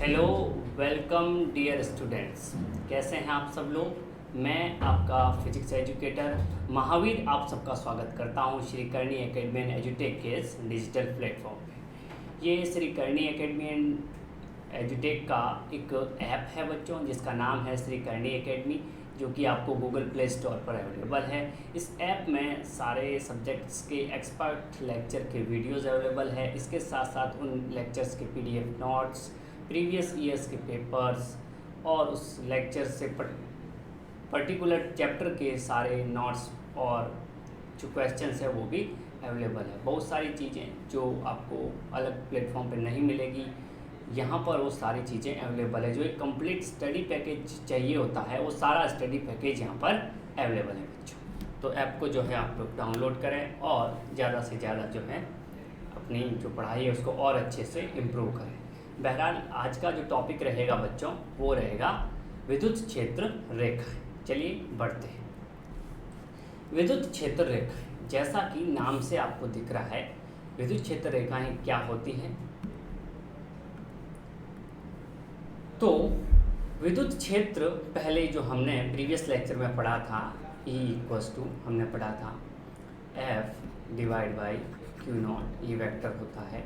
Hello, welcome dear students. कैसे हैं आप सब लोग। मैं आपका फिजिक्स एजुकेटर महावीर आप सबका स्वागत करता हूं श्री करणी एकेडमी एंड एजुटेक के इस डिजिटल प्लेटफॉर्म पे। ये श्री करणी एकेडमी एंड एजुटेक का एक ऐप है बच्चों, जिसका नाम है श्री करणी एकेडमी, जो कि आपको गूगल प्ले स्टोर पर अवेलेबल है। इस ऐप में सारे सब्जेक्ट्स के एक्सपर्ट लेक्चर के वीडियोज़ अवेलेबल है। इसके साथ साथ उन लेक्चर्स के PDF नोट्स, प्रीवियस ईयर्स के पेपर्स और उस लेक्चर से पर्टिकुलर चैप्टर के सारे नोट्स और जो क्वेश्चंस है वो भी अवेलेबल है। बहुत सारी चीज़ें जो आपको अलग प्लेटफॉर्म पे नहीं मिलेगी, यहाँ पर वो सारी चीज़ें अवेलेबल है। जो एक कंप्लीट स्टडी पैकेज चाहिए होता है, वो सारा स्टडी पैकेज यहाँ पर अवेलेबल है बच्चों। तो ऐप को जो है आप लोग डाउनलोड करें और ज़्यादा से ज़्यादा जो है अपनी जो पढ़ाई है उसको और अच्छे से इम्प्रूव करें। बहरहाल आज का जो टॉपिक रहेगा बच्चों वो रहेगा विद्युत क्षेत्र रेखाएं। चलिए बढ़ते हैं। विद्युत क्षेत्र रेखाएं, जैसा कि नाम से आपको दिख रहा है, विद्युत क्षेत्र रेखाएं क्या होती हैं। तो विद्युत क्षेत्र पहले जो हमने प्रीवियस लेक्चर में पढ़ा था, E हमने पढ़ा था F/Q0, ये वेक्टर होता है।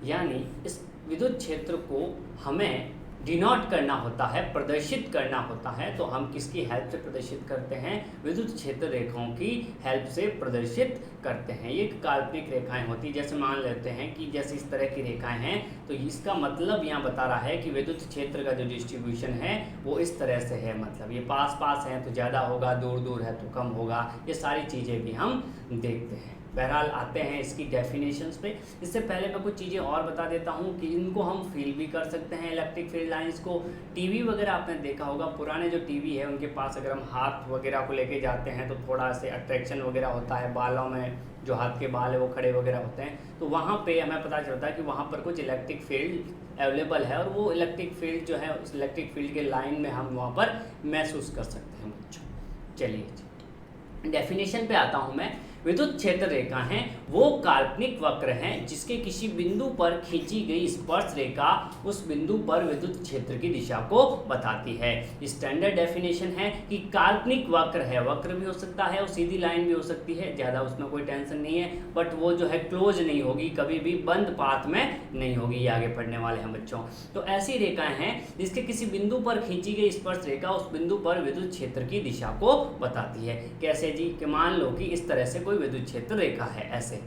यानी इस विद्युत क्षेत्र को हमें डिनोट करना होता है, प्रदर्शित करना होता है। तो हम किसकी हेल्प से प्रदर्शित करते हैं? विद्युत क्षेत्र रेखाओं की हेल्प से प्रदर्शित करते हैं। ये काल्पनिक रेखाएं होती, जैसे मान लेते हैं कि जैसे इस तरह की रेखाएं हैं, तो इसका मतलब यहाँ बता रहा है कि विद्युत क्षेत्र का जो डिस्ट्रीब्यूशन है वो इस तरह से है। मतलब ये पास पास है तो ज़्यादा होगा, दूर दूर है तो कम होगा। ये सारी चीज़ें भी हम देखते हैं। बहरहाल आते हैं इसकी डेफिनेशंस पे। इससे पहले मैं कुछ चीज़ें और बता देता हूँ कि इनको हम फील भी कर सकते हैं, इलेक्ट्रिक फील्ड लाइंस को। टीवी वगैरह आपने देखा होगा, पुराने जो टीवी है उनके पास अगर हम हाथ वगैरह को लेके जाते हैं तो थोड़ा से अट्रैक्शन वगैरह होता है, बालों में जो हाथ के बाल है वो खड़े वगैरह होते हैं, तो वहाँ पे हमें पता चलता है कि वहाँ पर कुछ इलेक्ट्रिक फील्ड अवेलेबल है, और वो इलेक्ट्रिक फील्ड जो है उस इलेक्ट्रिक फील्ड के लाइन में हम वहाँ पर महसूस कर सकते हैं बच्चों। चलिए डेफिनेशन पे आता हूँ मैं। विद्युत क्षेत्र रेखा हैं वो काल्पनिक वक्र हैं जिसके किसी बिंदु पर खींची गई स्पर्श रेखा उस बिंदु पर विद्युत क्षेत्र की दिशा को बताती है। स्टैंडर्ड डेफिनेशन है कि काल्पनिक वक्र है, वक्र भी हो सकता है और सीधी लाइन भी हो सकती है, ज़्यादा उसमें कोई टेंशन नहीं है, बट वो जो है क्लोज नहीं होगी, कभी भी बंद पाथ में नहीं होगी। ये आगे पढ़ने वाले हैं बच्चों। तो ऐसी रेखाएं हैं जिसके किसी बिंदु पर खींची गई स्पर्श रेखा उस बिंदु पर विद्युत क्षेत्र की दिशा को बताती है। कैसे जी? कि मान लो कि इस तरह से कोई विद्युत क्षेत्र रेखा है, ऐसे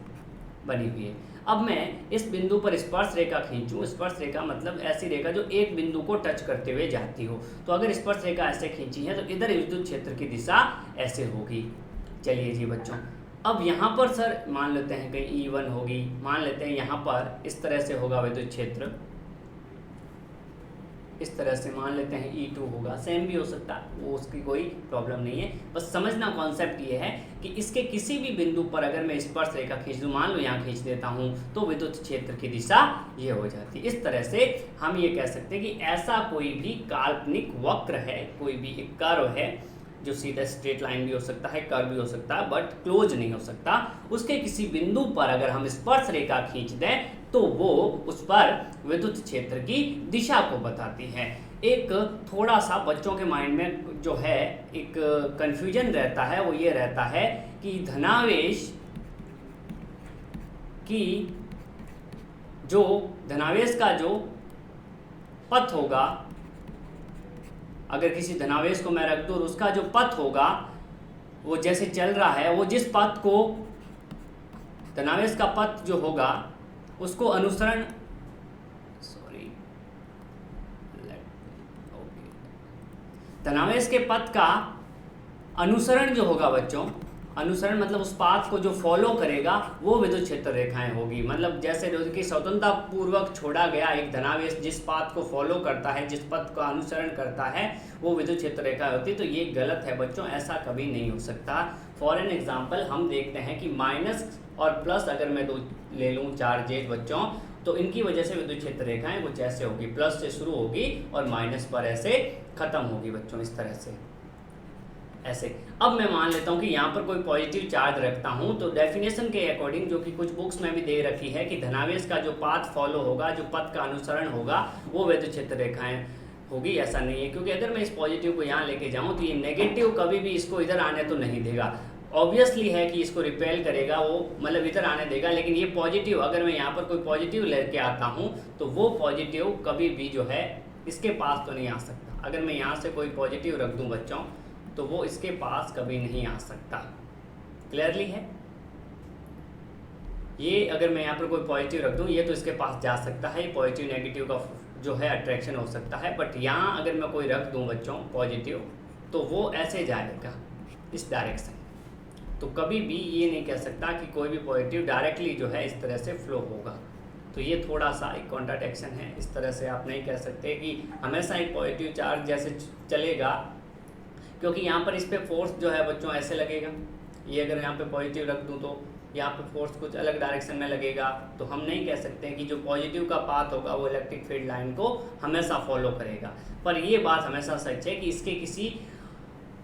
बनी हुई है। अब मैं इस बिंदु पर स्पर्श रेखा खींचूं, स्पर्श रेखा मतलब ऐसी रेखा जो एक बिंदु को टच करते हुए जाती हो। तो अगर स्पर्श रेखा ऐसे खींची है तो इधर विद्युत क्षेत्र की दिशा ऐसे होगी। चलिए जी बच्चों, अब यहाँ पर सर मान लेते हैं कहीं E1 होगी, मान लेते हैं यहाँ पर इस तरह से होगा विद्युत क्षेत्र, इस तरह से मान लेते हैं E2 होगा, सेम भी हो सकता है, वो उसकी कोई प्रॉब्लम नहीं है। बस समझना कॉन्सेप्ट ये है कि इसके किसी भी बिंदु पर अगर मैं स्पर्श रेखा खींच दूँ, मान लो यहाँ खींच देता हूँ, तो विद्युत क्षेत्र की दिशा ये हो जाती है। इस तरह से हम ये कह सकते हैं कि ऐसा कोई भी काल्पनिक वक्र है, कोई भी एक कर्व है जो सीधा स्ट्रेट लाइन भी हो सकता है, कर्व भी हो सकता है, बट क्लोज नहीं हो सकता, उसके किसी बिंदु पर अगर हम स्पर्श रेखा खींच दें तो वो उस पर विद्युत क्षेत्र की दिशा को बताती है। एक थोड़ा सा बच्चों के माइंड में जो है एक कंफ्यूजन रहता है, वो ये रहता है कि धनावेश का जो पथ होगा, अगर किसी धनावेश को मैं रख दूँ और उसका जो पथ होगा वो जैसे चल रहा है, वो जिस पथ को, धनावेश का पथ जो होगा उसको अनुसरण, धनावेश के पथ का अनुसरण जो होगा बच्चों, अनुसरण मतलब उस पाथ को जो फॉलो करेगा वो विद्युत क्षेत्र रेखाएं होगी। मतलब जैसे कि स्वतंत्रता पूर्वक छोड़ा गया एक धनावेश जिस पाथ को फॉलो करता है, जिस पथ का अनुसरण करता है, वो विद्युत क्षेत्र रेखा होती है। तो ये गलत है बच्चों, ऐसा कभी नहीं हो सकता। फॉर एन एग्जाम्पल हम देखते हैं कि माइनस और प्लस अगर मैं दो ले लूँ चार्जेज बच्चों, तो इनकी वजह से विद्युत क्षेत्र रेखाएं कुछ ऐसे होगी, प्लस से शुरू होगी और माइनस पर ऐसे खत्म होगी बच्चों, इस तरह से। ऐसे। अब मैं मान लेता हूँ कि यहाँ पर कोई पॉजिटिव चार्ज रखता हूँ, तो डेफिनेशन के अकॉर्डिंग, जो कि कुछ बुक्स में भी दे रखी है, कि धनावेश का जो पाथ फॉलो होगा, जो पथ का अनुसरण होगा, वो विद्युत क्षेत्र रेखाएं होगी। ऐसा नहीं है, क्योंकि अगर मैं इस पॉजिटिव को यहाँ लेके जाऊँ तो ये नेगेटिव कभी भी इसको इधर आने तो नहीं देगा। ऑब्वियसली है कि इसको रिपेल करेगा वो, मतलब इधर आने देगा। लेकिन ये पॉजिटिव, अगर मैं यहाँ पर कोई पॉजिटिव लेके आता हूँ तो वो पॉजिटिव कभी भी जो है इसके पास तो नहीं आ सकता। अगर मैं यहाँ से कोई पॉजिटिव रख दूँ बच्चों, तो वो इसके पास कभी नहीं आ सकता। क्लियरली है? ये अगर मैं यहाँ पर कोई पॉजिटिव रख दूँ, ये तो इसके पास जा सकता है, ये पॉजिटिव नेगेटिव का जो है अट्रैक्शन हो सकता है। बट यहाँ अगर मैं कोई रख दूँ बच्चों पॉजिटिव, तो वो ऐसे जाएगा इस डायरेक्शन। तो कभी भी ये नहीं कह सकता कि कोई भी पॉजिटिव डायरेक्टली जो है इस तरह से फ्लो होगा। तो ये थोड़ा सा एक कॉन्ट्राडिक्शन है। इस तरह से आप नहीं कह सकते कि हमेशा एक पॉजिटिव चार्ज जैसे चलेगा, क्योंकि यहाँ पर इस पर फोर्स जो है बच्चों ऐसे लगेगा। ये अगर यहाँ पे पॉजिटिव रख दूँ तो यहाँ पे फोर्स कुछ अलग डायरेक्शन में लगेगा। तो हम नहीं कह सकते कि जो पॉजिटिव का पाथ होगा वो इलेक्ट्रिक फील्ड लाइन को हमेशा फॉलो करेगा। पर ये बात हमेशा सच है कि इसके किसी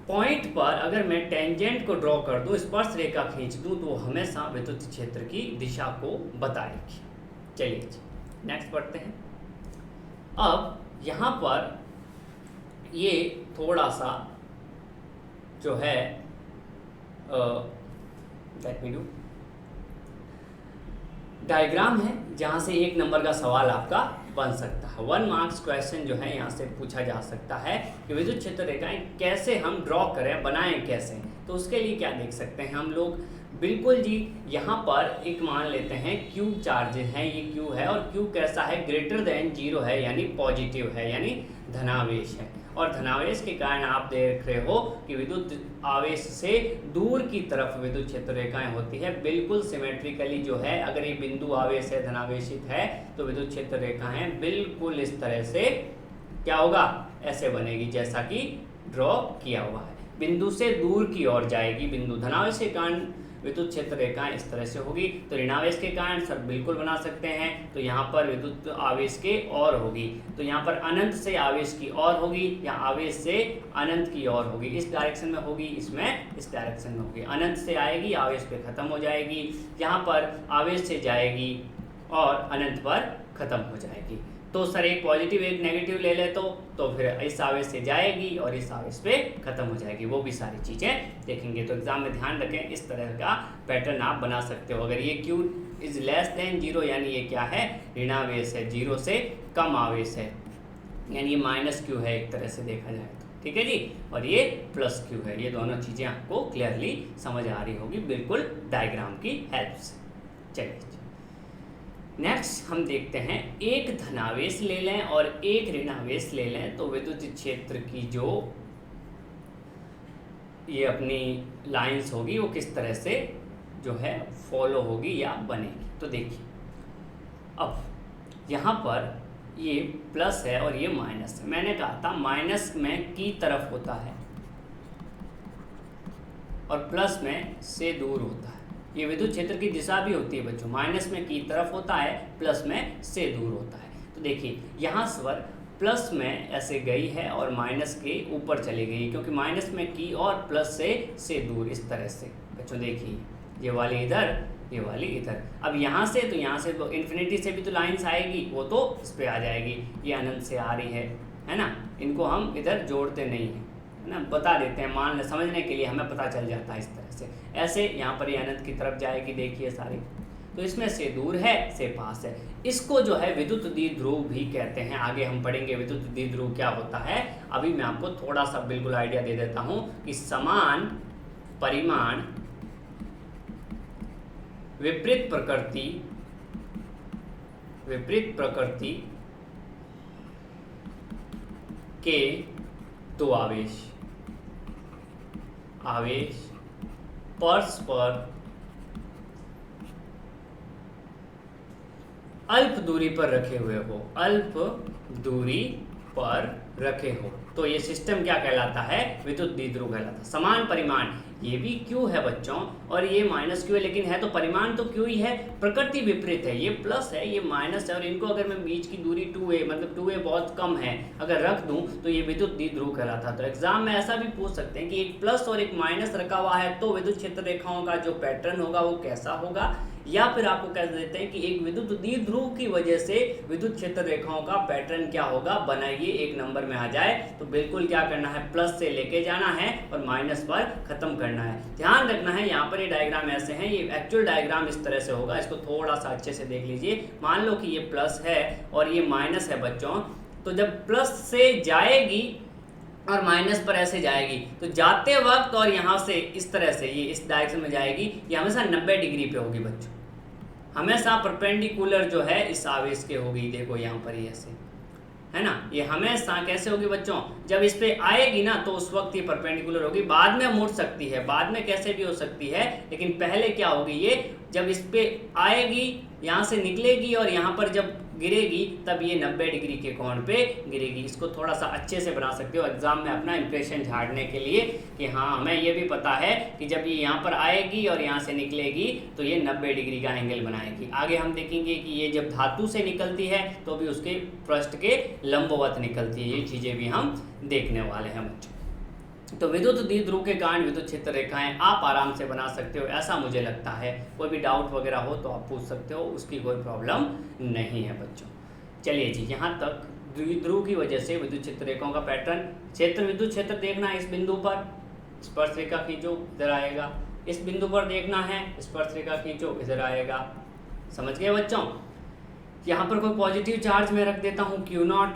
पॉइंट पर अगर मैं टेंजेंट को ड्रॉ कर दूँ, स्पर्श रेखा खींच दूँ, तो हमेशा विद्युत क्षेत्र की दिशा को बताएगी। चलिए नेक्स्ट पढ़ते हैं। अब यहाँ पर ये थोड़ा सा जो है लेट मी डू डायग्राम है, जहाँ से 1 नंबर का सवाल आपका बन सकता है। 1 मार्क्स क्वेश्चन जो है यहाँ से पूछा जा सकता है कि विद्युत क्षेत्र रेखाएं कैसे हम ड्रॉ करें, बनाएं कैसे। तो उसके लिए क्या देख सकते हैं हम लोग, बिल्कुल जी, यहाँ पर एक मान लेते हैं Q चार्ज है, ये Q है, और Q कैसा है, ग्रेटर देन 0 है, यानी पॉजिटिव है, यानी धनावेश है। और धनावेश के कारण आप देख रहे हो कि विद्युत आवेश से दूर की तरफ विद्युत क्षेत्र रेखाएं होती है, बिल्कुल सिमेट्रिकली जो है। अगर ये बिंदु आवेश है, धनावेशित है, तो विद्युत क्षेत्र रेखाएं बिल्कुल इस तरह से क्या होगा, ऐसे बनेगी जैसा कि ड्रॉ किया हुआ है। बिंदु से दूर की ओर जाएगी बिंदु। धनावेश के कारण विद्युत क्षेत्र रेखाएं इस तरह से होगी। तो ऋणावेश के कारण सर बिल्कुल बना सकते हैं, तो यहाँ पर विद्युत आवेश के और होगी, तो यहाँ पर अनंत से आवेश की ओर होगी, या आवेश से अनंत की ओर होगी। इस डायरेक्शन में होगी, इसमें इस डायरेक्शन में होगी। अनंत से आएगी, आवेश पे खत्म हो जाएगी, यहाँ पर आवेश से जाएगी और अनंत पर खत्म हो जाएगी। तो सर एक पॉजिटिव एक नेगेटिव ले ले तो फिर इस आवेश से जाएगी और इस आवेश पे खत्म हो जाएगी। वो भी सारी चीज़ें देखेंगे। तो एग्जाम में ध्यान रखें, इस तरह का पैटर्न आप बना सकते हो। अगर ये Q इज लेस देन 0, यानी ये क्या है, ऋणावेश है, 0 से कम आवेश है, यानी ये -Q है एक तरह से देखा जाए तो, ठीक है जी। और ये +Q है। ये दोनों चीज़ें आपको क्लियरली समझ आ रही होगी बिल्कुल डायग्राम की हेल्प से। चलिए नेक्स्ट हम देखते हैं, एक धनावेश ले लें और एक ऋणावेश ले लें, तो विद्युत क्षेत्र की जो ये अपनी लाइंस होगी वो किस तरह से जो है फॉलो होगी या बनेगी। तो देखिए, अब यहाँ पर ये प्लस है और ये माइनस है। मैंने कहा था माइनस में की तरफ होता है और प्लस में से दूर होता है। ये विद्युत क्षेत्र की दिशा भी होती है बच्चों, माइनस में की तरफ होता है, प्लस में से दूर होता है। तो देखिए यहाँ स्वर प्लस में ऐसे गई है और माइनस के ऊपर चली गई, क्योंकि माइनस में की और प्लस से दूर, इस तरह से बच्चों। देखिए ये वाली इधर, ये वाली इधर। अब यहाँ से तो यहाँ से तो इन्फिनिटी से भी तो लाइन्स आएगी, वो तो इस पर आ जाएगी। ये अनंत से आ रही है ना, इनको हम इधर जोड़ते नहीं हैं, है ना, बता देते हैं, मान समझने के लिए हमें पता चल जाता है इस तरह से। ऐसे यहाँ पर ये अनंत की तरफ जाएगी, देखिए सारी। तो इसमें से दूर है, से पास है। इसको जो है विद्युत द्विध्रुव भी कहते हैं। आगे हम पढ़ेंगे विद्युत द्विध्रुव क्या होता है। अभी मैं आपको थोड़ा सा बिल्कुल आइडिया दे देता हूँ कि समान परिमाण विपरीत प्रकृति के दो आवेश परस्पर अल्प दूरी पर रखे हुए हो, अल्प दूरी पर रखे हो, तो ये सिस्टम क्या कहलाता है, विद्युत द्विध्रुव कहलाता है। समान परिमाण ये भी क्यू है बच्चों और ये माइनस क्यू है, लेकिन है तो परिमाण तो क्यू ही है, प्रकृति विपरीत है। ये प्लस है, ये माइनस है, और इनको अगर मैं बीच की दूरी 2a मतलब 2a बहुत कम है अगर रख दूं तो ये विद्युत द्विध्रुव कहलाता। तो एग्जाम में ऐसा भी पूछ सकते हैं कि एक प्लस और एक माइनस रखा हुआ है तो विद्युत क्षेत्र रेखाओं का जो पैटर्न होगा वो कैसा होगा, या फिर आपको कह देते हैं कि एक विद्युत द्विध्रुव की वजह से विद्युत क्षेत्र रेखाओं का पैटर्न क्या होगा, बनाइए, एक नंबर में आ जाए। तो बिल्कुल क्या करना है, प्लस से लेके जाना है और माइनस पर खत्म करना है। ध्यान रखना है यहाँ पर ये डायग्राम ऐसे हैं, ये एक्चुअल डायग्राम इस तरह से होगा, इसको थोड़ा सा अच्छे से देख लीजिए। मान लो कि ये प्लस है और ये माइनस है बच्चों, तो जब प्लस से जाएगी और माइनस पर ऐसे जाएगी तो जाते वक्त और यहाँ से इस तरह से ये इस डायरेक्शन में जाएगी, ये हमेशा 90 डिग्री पे होगी बच्चों, हमेशा परपेंडिकुलर जो है इस आवेश के होगी। देखो यहाँ पर ये ऐसे है ना, ये हमेशा कैसे होगी बच्चों, जब इस पे आएगी ना तो उस वक्त ये परपेंडिकुलर होगी, बाद में मुड़ सकती है, बाद में कैसे भी हो सकती है, लेकिन पहले क्या होगी, ये जब इस पे आएगी यहाँ से निकलेगी और यहाँ पर जब गिरेगी तब ये 90 डिग्री के कोण पे गिरेगी। इसको थोड़ा सा अच्छे से बना सकते हो एग्जाम में अपना इंप्रेशन झाड़ने के लिए कि हाँ हमें ये भी पता है कि जब ये यहाँ पर आएगी और यहाँ से निकलेगी तो ये 90 डिग्री का एंगल बनाएगी। आगे हम देखेंगे कि ये जब धातु से निकलती है तो भी उसके पृष्ठ के लंबवत निकलती है, ये चीज़ें भी हम देखने वाले हैं बच्चों। तो विद्युत द्विध्रुव के कारण विद्युत क्षेत्र रेखाएं आप आराम से बना सकते हो, ऐसा मुझे लगता है। कोई भी डाउट वगैरह हो तो आप पूछ सकते हो, उसकी कोई प्रॉब्लम नहीं है बच्चों। चलिए जी, यहाँ तक द्विध्रुव की वजह से विद्युत क्षेत्र रेखाओं का पैटर्न। क्षेत्र विद्युत क्षेत्र देखना है, इस बिंदु पर स्पर्श रेखा खींचो, इधर आएगा। इस बिंदु पर देखना है, स्पर्श रेखा खींचो, इधर आएगा। समझ गए बच्चों। यहाँ पर कोई पॉजिटिव चार्ज मैं रख देता हूँ Q0,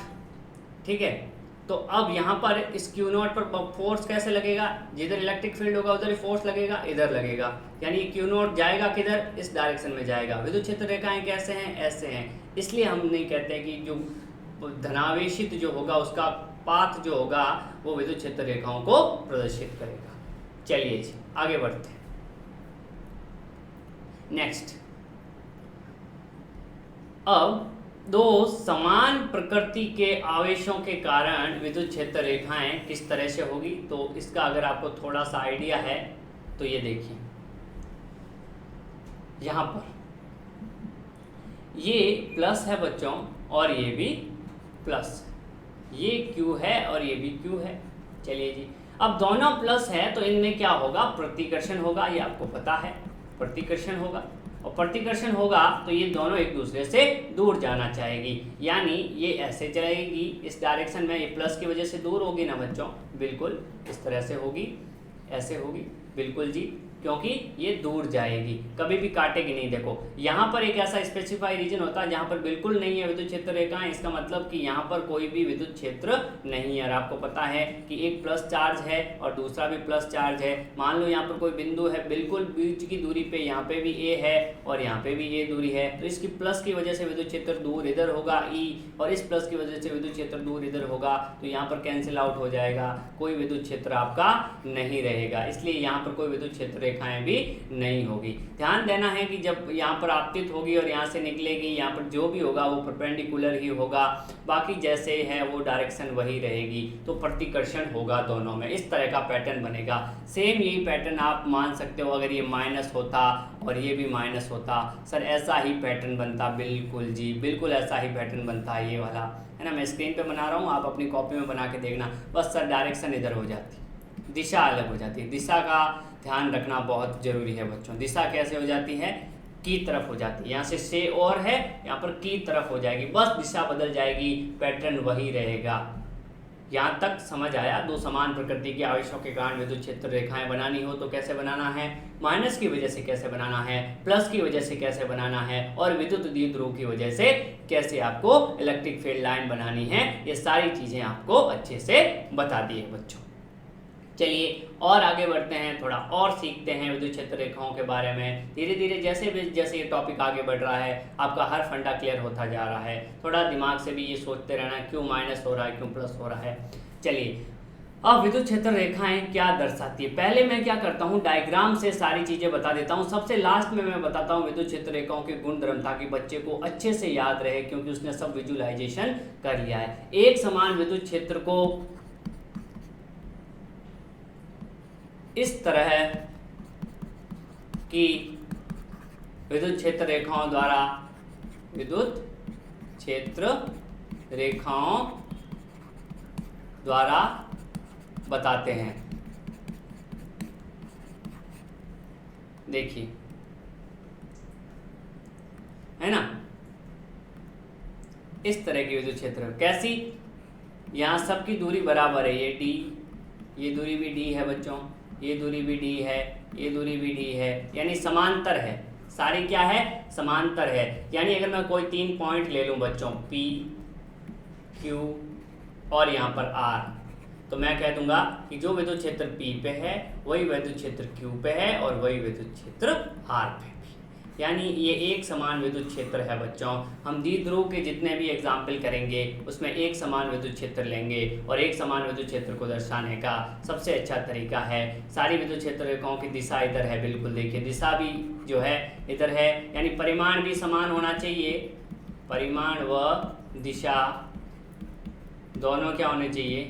ठीक है। तो अब यहाँ पर इस Q0 पर फोर्स कैसे लगेगा, जिधर इलेक्ट्रिक फील्ड होगा उधर ही फोर्स लगेगा, इधर लगेगा, यानी Q0 जाएगा किधर, इस डायरेक्शन में जाएगा। विद्युत क्षेत्र रेखाएं कैसे हैं, ऐसे हैं, इसलिए हम नहीं कहते कि जो धनावेशित जो होगा उसका पाथ जो होगा वो विद्युत क्षेत्र रेखाओं को प्रदर्शित करेगा। चलिए जी आगे बढ़ते हैं। नेक्स्ट, अब दो समान प्रकृति के आवेशों के कारण विद्युत क्षेत्र रेखाएं किस तरह से होगी, तो इसका अगर आपको थोड़ा सा आइडिया है तो ये देखिए, यहाँ पर ये प्लस है बच्चों और ये भी प्लस, ये Q है और ये भी Q है। चलिए जी, अब दोनों प्लस है तो इनमें क्या होगा, प्रतिकर्षण होगा, ये आपको पता है, प्रतिकर्षण होगा। और प्रतिकर्षण होगा तो ये दोनों एक दूसरे से दूर जाना चाहेगी, यानी ये ऐसे चलेगी इस डायरेक्शन में, ये प्लस की वजह से दूर होगी ना बच्चों, बिल्कुल इस तरह से होगी, ऐसे होगी, बिल्कुल जी, क्योंकि ये दूर जाएगी, कभी भी काटेगी नहीं। देखो यहाँ पर एक ऐसा स्पेसिफाई रीजन होता है जहाँ पर बिल्कुल नहीं है विद्युत क्षेत्र रेखाएं, इसका मतलब कि यहाँ पर कोई भी विद्युत क्षेत्र नहीं है। और आपको पता है कि एक प्लस चार्ज है और दूसरा भी प्लस चार्ज है। मान लो यहाँ पर कोई बिंदु है, बिल्कुल बीच की दूरी पे यहाँ पे भी ए है और यहाँ पे भी ए दूरी है, तो इसकी प्लस की वजह से विद्युत क्षेत्र दूर इधर होगा ई, और इस प्लस की वजह से विद्युत क्षेत्र दूर इधर होगा, तो यहाँ पर कैंसिल आउट हो जाएगा, कोई विद्युत क्षेत्र आपका नहीं रहेगा, इसलिए यहाँ पर कोई विद्युत क्षेत्र रेखाएं भी नहीं होगी। ध्यान देना है कि जब यहाँ पर आपतित होगी और यहाँ से निकलेगी, यहाँ पर जो भी होगा वो परपेंडिकुलर ही होगा, बाकी जैसे है वो डायरेक्शन वही रहेगी, तो प्रतिकर्षण होगा दोनों में, इस तरह का पैटर्न बनेगा। सेम यही पैटर्न आप मान सकते हो अगर ये माइनस होता और ये भी माइनस होता, सर ऐसा ही पैटर्न बनता, बिल्कुल जी बिल्कुल ऐसा ही पैटर्न बनता है, ये वाला है ना, मैं स्क्रीन पे बना रहा हूँ, आप अपनी कॉपी में बना के देखना। बस सर डायरेक्शन इधर हो जाती, दिशा अलग हो जाती है, दिशा का ध्यान रखना बहुत जरूरी है बच्चों। दिशा कैसे हो जाती है, की तरफ हो जाती है, यहाँ से और है, यहाँ पर की तरफ हो जाएगी, बस दिशा बदल जाएगी, पैटर्न वही रहेगा। यहाँ तक समझ आया। दो समान प्रकृति के आवेशों के कारण विद्युत क्षेत्र रेखाएं बनानी हो तो कैसे बनाना है, माइनस की वजह से कैसे बनाना है, प्लस की वजह से कैसे बनाना है, और विद्युत द्विध्रुव की वजह से कैसे आपको इलेक्ट्रिक फील्ड लाइन बनानी है, ये सारी चीजें आपको अच्छे से बता दी है बच्चों। चलिए और आगे बढ़ते हैं, थोड़ा और सीखते हैं विद्युत क्षेत्र रेखाओं के बारे में। धीरे धीरे जैसे ये टॉपिक आगे बढ़ रहा है, आपका हर फंडा क्लियर होता जा रहा है। थोड़ा दिमाग से भी ये सोचते रहना क्यों माइनस हो रहा है, क्यों प्लस हो रहा है। चलिए, अब विद्युत क्षेत्र रेखाएं क्या दर्शाती है, पहले मैं क्या करता हूँ डायग्राम से सारी चीजें बता देता हूँ, सबसे लास्ट में मैं बताता हूँ विद्युत क्षेत्र रेखाओं के गुण धर्म, ताकि बच्चे को अच्छे से याद रहे, क्योंकि उसने सब विजुअलाइजेशन कर लिया है। एक समान विद्युत क्षेत्र को इस तरह की विद्युत क्षेत्र रेखाओं द्वारा विद्युत क्षेत्र रेखाओं द्वारा बताते हैं। देखिए, है ना, इस तरह की विद्युत क्षेत्र कैसी, यहाँ सबकी दूरी बराबर है, ये डी, ये दूरी भी डी है बच्चों, ये दूरी भी डी है, ये दूरी भी डी है, यानी समांतर है, सारी क्या है, समांतर है। यानी अगर मैं कोई 3 पॉइंट ले लूं बच्चों, P, Q और यहाँ पर R, तो मैं कह दूंगा कि जो विद्युत क्षेत्र P पे है वही विद्युत क्षेत्र Q पे है और वही विद्युत क्षेत्र R पे भी। यानी ये एक समान विद्युत क्षेत्र है बच्चों। हम द्विध्रुव के जितने भी एग्जाम्पल करेंगे उसमें एक समान विद्युत क्षेत्र लेंगे, और एक समान विद्युत क्षेत्र को दर्शाने का सबसे अच्छा तरीका है, सारी विद्युत क्षेत्र रेखाओं की दिशा इधर है, बिल्कुल देखिए दिशा भी जो है इधर है, यानी परिमाण भी समान होना चाहिए, परिमाण व दिशा दोनों क्या होने चाहिए,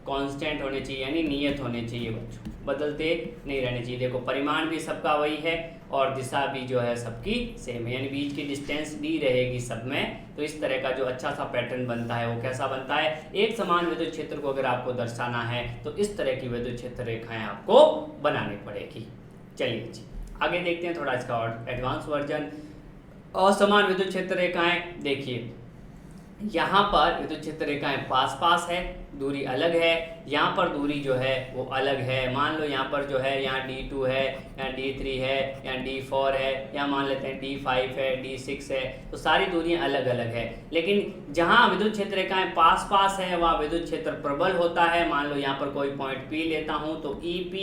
कांस्टेंट होने चाहिए, यानी नियत होने चाहिए बच्चों, बदलते नहीं रहने चाहिए। देखो परिमाण भी सबका वही है और दिशा भी जो है सबकी सेम है, यानी बीच की डिस्टेंस डी रहेगी सब में। तो इस तरह का जो अच्छा सा पैटर्न बनता है वो कैसा बनता है, एक समान विद्युत क्षेत्र को अगर आपको दर्शाना है तो इस तरह की विद्युत क्षेत्र रेखाएं आपको बनानी पड़ेगी। चलिए जी आगे देखते हैं थोड़ा इसका और एडवांस वर्जन। असमान विद्युत क्षेत्र रेखाएं, देखिए यहाँ पर विद्युत क्षेत्र रेखाएं पास पास है, दूरी अलग है, यहाँ पर दूरी जो है वो अलग है। मान लो यहाँ पर जो है यहाँ D2 है, यहाँ D3 है, यहाँ D4 है, यहाँ मान लेते हैं D5 है, D6 है, तो सारी दूरियां अलग अलग है। लेकिन जहाँ विद्युत क्षेत्र रेखाएं पास पास है वहाँ विद्युत क्षेत्र प्रबल होता है। मान लो यहाँ पर कोई पॉइंट P लेता हूँ तो EP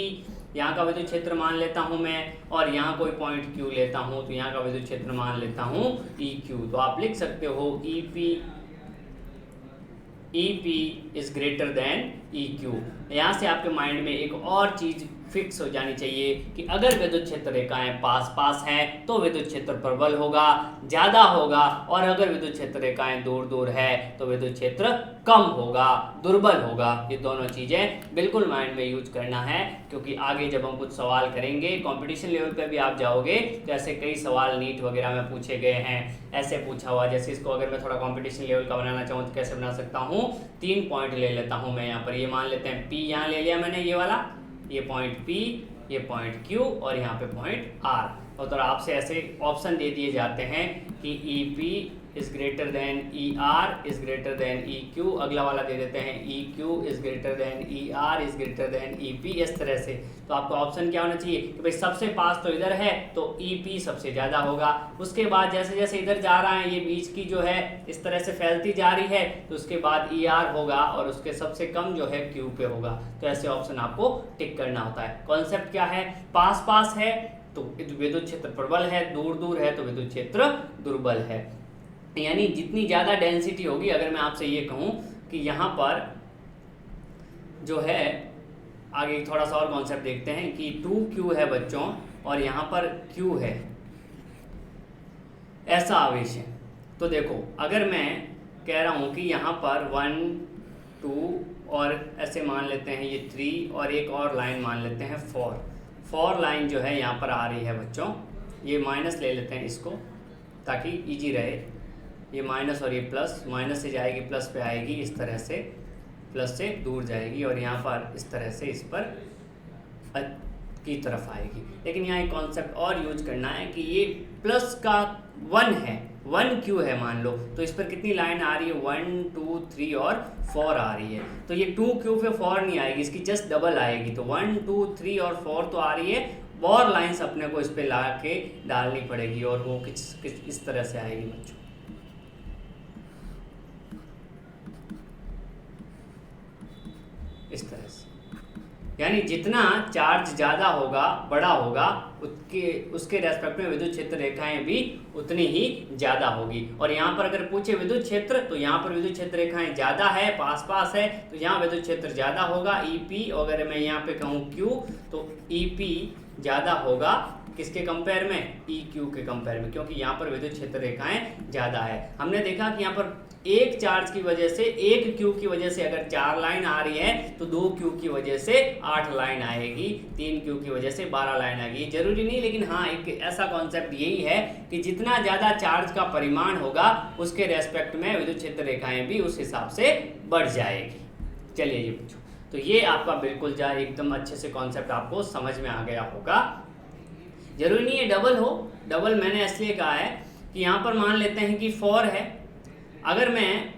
यहाँ का विद्युत क्षेत्र मान लेता हूँ मैं, और यहाँ कोई पॉइंट Q लेता हूँ तो यहाँ का विद्युत क्षेत्र मान लेता हूँ EQ। तो आप लिख सकते हो EP is greater than EQ। यहाँ से आपके माइंड में एक और चीज़ फिक्स हो जानी चाहिए कि अगर विद्युत क्षेत्र रेखाएं पास पास हैं तो विद्युत क्षेत्र प्रबल होगा, ज़्यादा होगा, और अगर विद्युत क्षेत्र रेखाएं दूर दूर है तो विद्युत क्षेत्र कम होगा, दुर्बल होगा। ये दोनों चीज़ें बिल्कुल माइंड में यूज करना है, क्योंकि आगे जब हम कुछ सवाल करेंगे कंपटीशन लेवल पे भी आप जाओगे तो ऐसे कई सवाल नीट वगैरह में पूछे गए हैं। ऐसे पूछा हुआ, जैसे इसको अगर मैं थोड़ा कंपटीशन लेवल का बनाना चाहूँ तो कैसे बना सकता हूँ, 3 पॉइंट ले लेता हूँ मैं यहाँ पर, ये मान लेते हैं P यहाँ ले लिया मैंने, ये वाला, ये पॉइंट P, ये पॉइंट Q और यहाँ पे पॉइंट R। और तो आपसे ऐसे ऑप्शन दे दिए जाते हैं कि EP is greater than ER is greater than EQ, अगला वाला दे देते हैं EQ is greater than ER is greater than EP, इस तरह से। तो आपका ऑप्शन क्या होना चाहिए कि भाई सबसे पास तो इधर है तो EP सबसे ज़्यादा होगा। उसके बाद जैसे जैसे इधर जा रहा है ये बीच की जो है इस तरह से फैलती जा रही है, तो उसके बाद ER होगा और उसके सबसे कम जो है Q पे होगा। तो ऐसे ऑप्शन आपको टिक करना होता है। कॉन्सेप्ट क्या है, पास पास है तो विद्युत क्षेत्र प्रबल है, दूर दूर है तो विद्युत क्षेत्र दुर्बल है। यानी जितनी ज़्यादा डेंसिटी होगी, अगर मैं आपसे ये कहूँ कि यहाँ पर जो है, आगे थोड़ा सा और कॉन्सेप्ट देखते हैं कि 2Q है बच्चों और यहाँ पर Q है, ऐसा आवेश है। तो देखो अगर मैं कह रहा हूँ कि यहाँ पर 1 2 और ऐसे मान लेते हैं ये 3 और एक और लाइन मान लेते हैं 4 लाइन जो है यहाँ पर आ रही है बच्चों, ये माइनस ले लेते हैं इसको ताकि इजी रहे, ये माइनस और ये प्लस, माइनस से जाएगी प्लस पे आएगी, इस तरह से प्लस से दूर जाएगी और यहाँ पर इस तरह से इस पर की तरफ आएगी। लेकिन यहाँ एक कॉन्सेप्ट और यूज करना है कि ये प्लस का 1 है, 1Q है मान लो, तो इस पर कितनी लाइन आ रही है, 1 2 3 और 4 आ रही है। तो ये 2Q पे 4 नहीं आएगी, इसकी जस्ट डबल आएगी। तो 1 2 3 और 4 तो आ रही है, और लाइन्स अपने को इस पर ला के डालनी पड़ेगी और वो किस इस तरह से आएगी बच्चों। इस तरह से, यानी जितना चार्ज ज़्यादा होगा, बड़ा होगा, उसके रेस्पेक्ट में विद्युत क्षेत्र रेखाएं भी उतनी ही ज़्यादा होगी। और यहाँ पर अगर पूछे विद्युत क्षेत्र, तो यहाँ पर विद्युत क्षेत्र रेखाएं ज़्यादा है, पास पास है, तो यहाँ विद्युत क्षेत्र ज़्यादा होगा EP। अगर मैं यहाँ पे कहूँ Q तो EP ज़्यादा होगा किसके कंपेयर में, ई क्यू के कंपेयर में, क्योंकि यहाँ पर विद्युत क्षेत्र रेखाएं ज़्यादा है। हमने देखा कि यहाँ पर एक चार्ज की वजह से, एक क्यू की वजह से अगर 4 लाइन आ रही है तो 2 क्यू की वजह से 8 लाइन आएगी, 3 क्यू की वजह से 12 लाइन आएगी। जरूरी नहीं, लेकिन हाँ एक ऐसा कॉन्सेप्ट यही है कि जितना ज़्यादा चार्ज का परिमाण होगा उसके रेस्पेक्ट में विद्युत क्षेत्र रेखाएं भी उस हिसाब से बढ़ जाएगी। चलिए जी बच्चों, तो ये आपका बिल्कुल एकदम अच्छे से कॉन्सेप्ट आपको समझ में आ गया होगा। जरूरी नहीं है डबल हो, डबल मैंने इसलिए कहा है कि यहाँ पर मान लेते हैं कि 4 है, अगर मैं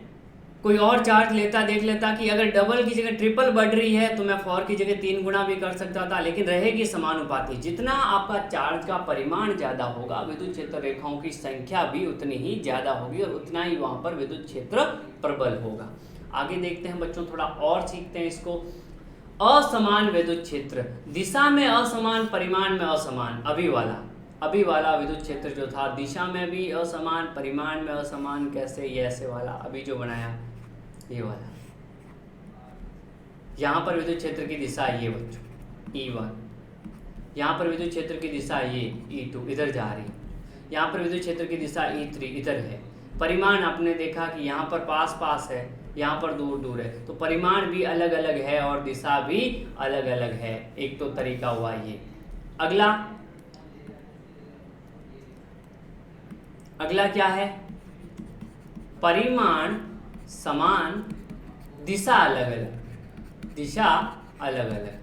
कोई और चार्ज लेता, देख लेता कि अगर डबल की जगह ट्रिपल बढ़ रही है तो मैं 4 की जगह 3 गुना भी कर सकता था, लेकिन रहेगी समानुपाती। जितना आपका चार्ज का परिमाण ज़्यादा होगा विद्युत क्षेत्र रेखाओं की संख्या भी उतनी ही ज़्यादा होगी और उतना ही वहाँ पर विद्युत क्षेत्र प्रबल होगा। आगे देखते हैं बच्चों, थोड़ा और सीखते हैं इसको। असमान विद्युत क्षेत्र, दिशा में असमान, परिमाण में असमान। अभी वाला विद्युत क्षेत्र जो था दिशा में भी असमान, परिमाण में असमान। कैसे? ये ऐसे वाला अभी जो बनाया ये वाला। यहाँ पर विद्युत क्षेत्र की दिशा ये बच्चों E1, यहाँ पर विद्युत क्षेत्र की दिशा ये E2 इधर जा रही है, यहाँ पर विद्युत क्षेत्र की दिशा E3 इधर है। परिमाण आपने देखा कि यहाँ पर पास पास है, यहाँ पर दूर दूर है, तो परिमाण भी अलग अलग है और दिशा भी अलग अलग है। एक तो तरीका हुआ ये। अगला क्या है? परिमाण समान, दिशा अलग अलग। दिशा अलग अलग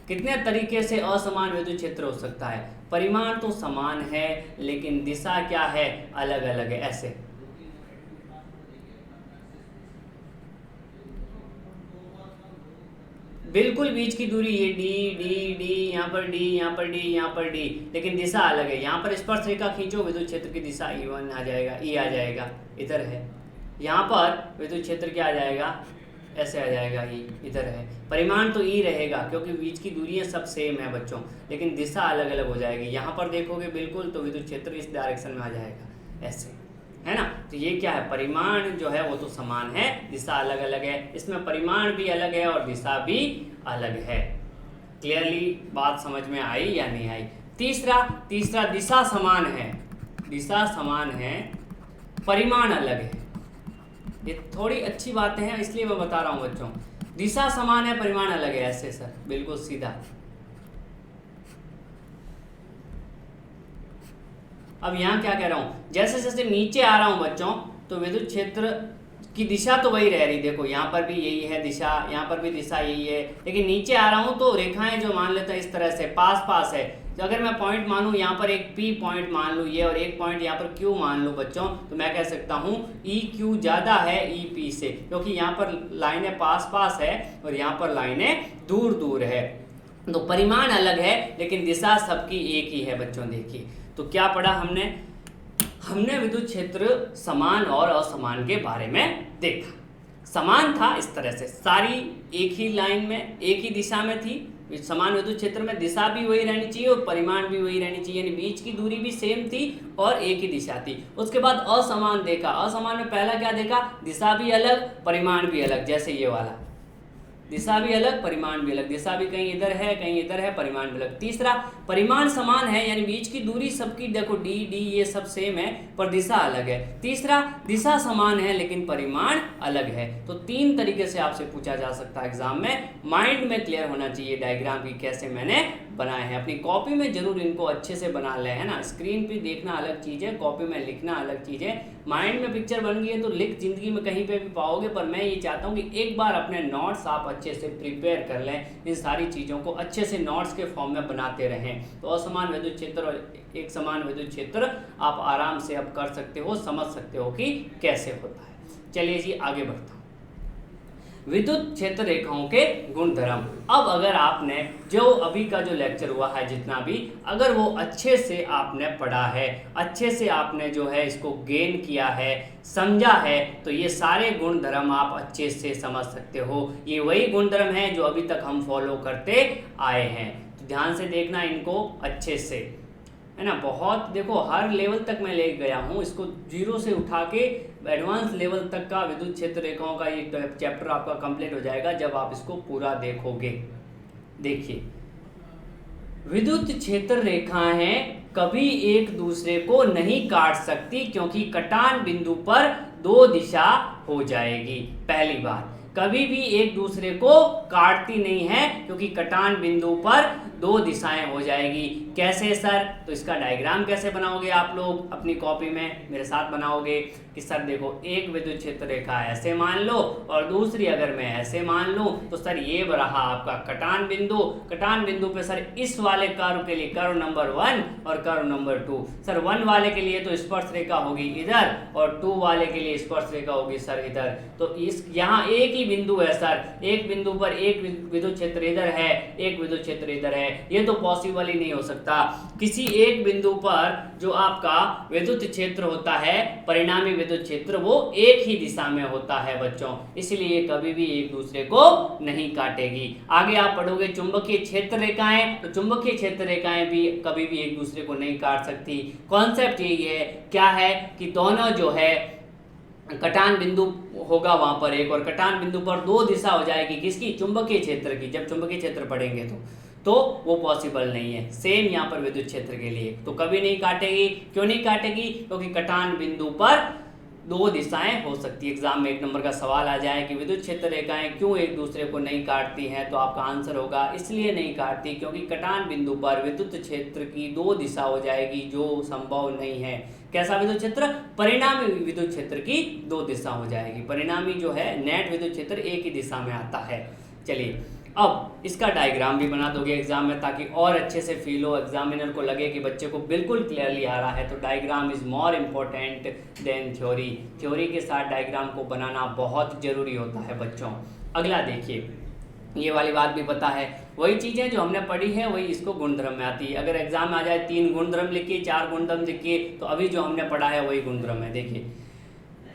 कितने तरीके से असमान विद्युत क्षेत्र हो सकता है? परिमाण तो समान है लेकिन दिशा क्या है? अलग अलग है। ऐसे बिल्कुल बीच की दूरी ये डी डी डी, यहाँ पर डी, यहाँ पर डी, यहाँ पर डी, लेकिन दिशा अलग है। यहाँ पर स्पर्श रेखा खींचो, विद्युत क्षेत्र की दिशा E1 आ जाएगा, E आ जाएगा, इधर है। यहाँ पर विद्युत क्षेत्र क्या आ जाएगा? ऐसे आ जाएगा, E इधर है। परिमाण तो E रहेगा क्योंकि बीच की दूरियाँ सब सेम है बच्चों, लेकिन दिशा अलग अलग हो जाएगी। यहाँ पर देखोगे बिल्कुल तो विद्युत क्षेत्र इस डायरेक्शन में आ जाएगा, ऐसे, है ना। तो ये क्या है? परिमाण जो है वो तो समान है, दिशा अलग अलग है। इसमें परिमाण भी अलग है और दिशा भी अलग है। क्लियरली बात समझ में आई या नहीं आई? तीसरा दिशा समान है, दिशा समान है, परिमाण अलग है। ये थोड़ी अच्छी बातें हैं इसलिए मैं बता रहा हूँ बच्चों। दिशा समान है, परिमाण अलग है, ऐसे सर बिल्कुल सीधा। अब यहाँ क्या कह रहा हूँ? जैसे जैसे नीचे आ रहा हूँ बच्चों तो विद्युत क्षेत्र की दिशा तो वही रह रही। देखो यहाँ पर भी यही है दिशा, यहाँ पर भी दिशा यही है, लेकिन नीचे आ रहा हूँ तो रेखाएं जो मान लेते हैं इस तरह से पास पास है। तो अगर मैं पॉइंट मानूँ, यहाँ पर एक P पॉइंट मान लूँ ये, और एक पॉइंट यहाँ पर Q मान लूँ बच्चों, तो मैं कह सकता हूँ EQ ज़्यादा है EP से, क्योंकि यहाँ पर लाइनें पास पास है और यहाँ पर लाइनें दूर दूर है। तो परिमाण अलग है लेकिन दिशा सबकी एक ही है बच्चों। देखिए तो क्या पढ़ा हमने विद्युत क्षेत्र समान और असमान के बारे में देखा। समान था इस तरह से, सारी एक ही लाइन में एक ही दिशा में थी। समान विद्युत क्षेत्र में दिशा भी वही रहनी चाहिए और परिमाण भी वही रहनी चाहिए, यानी बीच की दूरी भी सेम थी और एक ही दिशा थी। उसके बाद असमान देखा। असमान में पहला क्या देखा? दिशा भी अलग, परिमाण भी अलग। जैसे ये वाला, दिशा भी अलग, परिमाण भी अलग। दिशा भी कहीं इधर है, कहीं इधर है, परिमाण भी अलग। तीसरा, परिमाण समान है, यानी बीच की दूरी सबकी देखो डी डी ये सब सेम है पर दिशा अलग है। तीसरा, दिशा समान है लेकिन परिमाण अलग है। तो 3 तरीके से आपसे पूछा जा सकता है एग्जाम में। माइंड में क्लियर होना चाहिए डायग्राम की कैसे मैंने बनाए हैं। अपनी कॉपी में जरूर इनको अच्छे से बना ले, है ना। स्क्रीन पे देखना अलग चीज़ है, कॉपी में लिखना अलग चीज़ है। माइंड में पिक्चर बन गई है तो लिख जिंदगी में कहीं पे भी पाओगे, पर मैं ये चाहता हूँ कि एक बार अपने नोट्स आप अच्छे से प्रिपेयर कर लें, इन सारी चीज़ों को अच्छे से नोट्स के फॉर्म में बनाते रहें। तो असमान विद्युत क्षेत्र और एक समान विद्युत क्षेत्र आप आराम से अब कर सकते हो, समझ सकते हो कि कैसे होता है। चलिए जी आगे बढ़ता हूँ। विद्युत क्षेत्र रेखाओं के गुणधर्म। अब अगर आपने जो अभी का जो लेक्चर हुआ है जितना भी, अगर वो अच्छे से आपने पढ़ा है, अच्छे से आपने जो है इसको गेन किया है, समझा है, तो ये सारे गुणधर्म आप अच्छे से समझ सकते हो। ये वही गुणधर्म हैं जो अभी तक हम फॉलो करते आए हैं। तो ध्यान से देखना इनको अच्छे से, है ना। बहुत देखो, हर लेवल तक मैं ले गया हूँ इसको, 0 से उठा के एडवांस लेवल तक का विद्युत क्षेत्र रेखाओं का ये चैप्टर आपका कंप्लीट हो जाएगा जब आप इसको पूरा देखोगे। देखिए, विद्युत क्षेत्र रेखाएं कभी एक दूसरे को नहीं काट सकती क्योंकि कटान बिंदु पर दो दिशा हो जाएगी। पहली बात, कभी भी एक दूसरे को काटती नहीं है क्योंकि कटान बिंदु पर दो दिशाएं हो जाएगी। कैसे सर? तो इसका डायग्राम कैसे बनाओगे आप लोग अपनी कॉपी में मेरे साथ बनाओगे कि सर देखो, एक विद्युत क्षेत्र रेखा ऐसे मान लो और दूसरी अगर मैं ऐसे मान लूं तो सर ये रहा आपका कटान बिंदु। कटान बिंदु पे सर इस वाले कर्व के लिए कर्व नंबर 1 और कर्व नंबर 2, सर 1 वाले के लिए तो स्पर्श रेखा होगी इधर और 2 वाले के लिए स्पर्श रेखा होगी सर इधर। तो इस यहाँ एक ही बिंदु है सर, एक बिंदु पर एक विद्युत क्षेत्र इधर है, एक विद्युत क्षेत्र इधर है, ये तो पॉसिबल ही नहीं हो सकता। किसी एक बिंदु पर जो आपका विद्युत क्षेत्र होता है, परिणामी विद्युत क्षेत्र, वो एक ही दिशा में होता है बच्चों, इसलिए कभी भी एक दूसरे को नहीं काटेगी। आगे आप पढ़ोगे चुंबकीय क्षेत्र रेखाएं, तो चुंबकीय क्षेत्र रेखाएं भी कभी भी एक दूसरे को नहीं काट सकती। कॉन्सेप्ट यही है, क्या है कि दोनों जो है कटान बिंदु होगा वहां पर एक, और कटान बिंदु पर दो दिशा हो जाएगी किसकी? चुंबकीय क्षेत्र की। जब चुंबकीय क्षेत्र पढ़ेंगे तो वो पॉसिबल नहीं है। सेम यहाँ पर विद्युत क्षेत्र के लिए तो कभी नहीं काटेगी। क्यों नहीं काटेगी? क्योंकि कटान बिंदु पर दो दिशाएं हो सकती है। एग्जाम में 1 नंबर का सवाल आ जाए कि विद्युत क्षेत्र रेखाएं क्यों एक दूसरे को नहीं काटती हैं, तो आपका आंसर होगा इसलिए नहीं काटती क्योंकि कटान बिंदु पर विद्युत क्षेत्र की दो दिशा हो जाएगी, जो संभव नहीं है। कैसा विद्युत क्षेत्र? परिणामी विद्युत क्षेत्र की दो दिशा हो जाएगी। परिणामी जो है नेट विद्युत क्षेत्र एक ही दिशा में आता है। चलिए, अब इसका डायग्राम भी बना दोगे एग्जाम में ताकि और अच्छे से फील हो, एग्जामिनर को लगे कि बच्चे को बिल्कुल क्लियरली आ रहा है। तो diagram is more important then theory. Theory के साथ डायग्राम को बनाना बहुत जरूरी होता है बच्चों। अगला देखिए, ये वाली बात भी पता है, वही चीज़ें जो हमने पढ़ी है वही इसको गुणधर्म में आती है। अगर एग्जाम में आ जाए 3 गुणधर्म लिखिए, 4 गुणधर्म लिखिए, तो अभी जो हमने पढ़ा है वही गुणधर्म है। देखिए,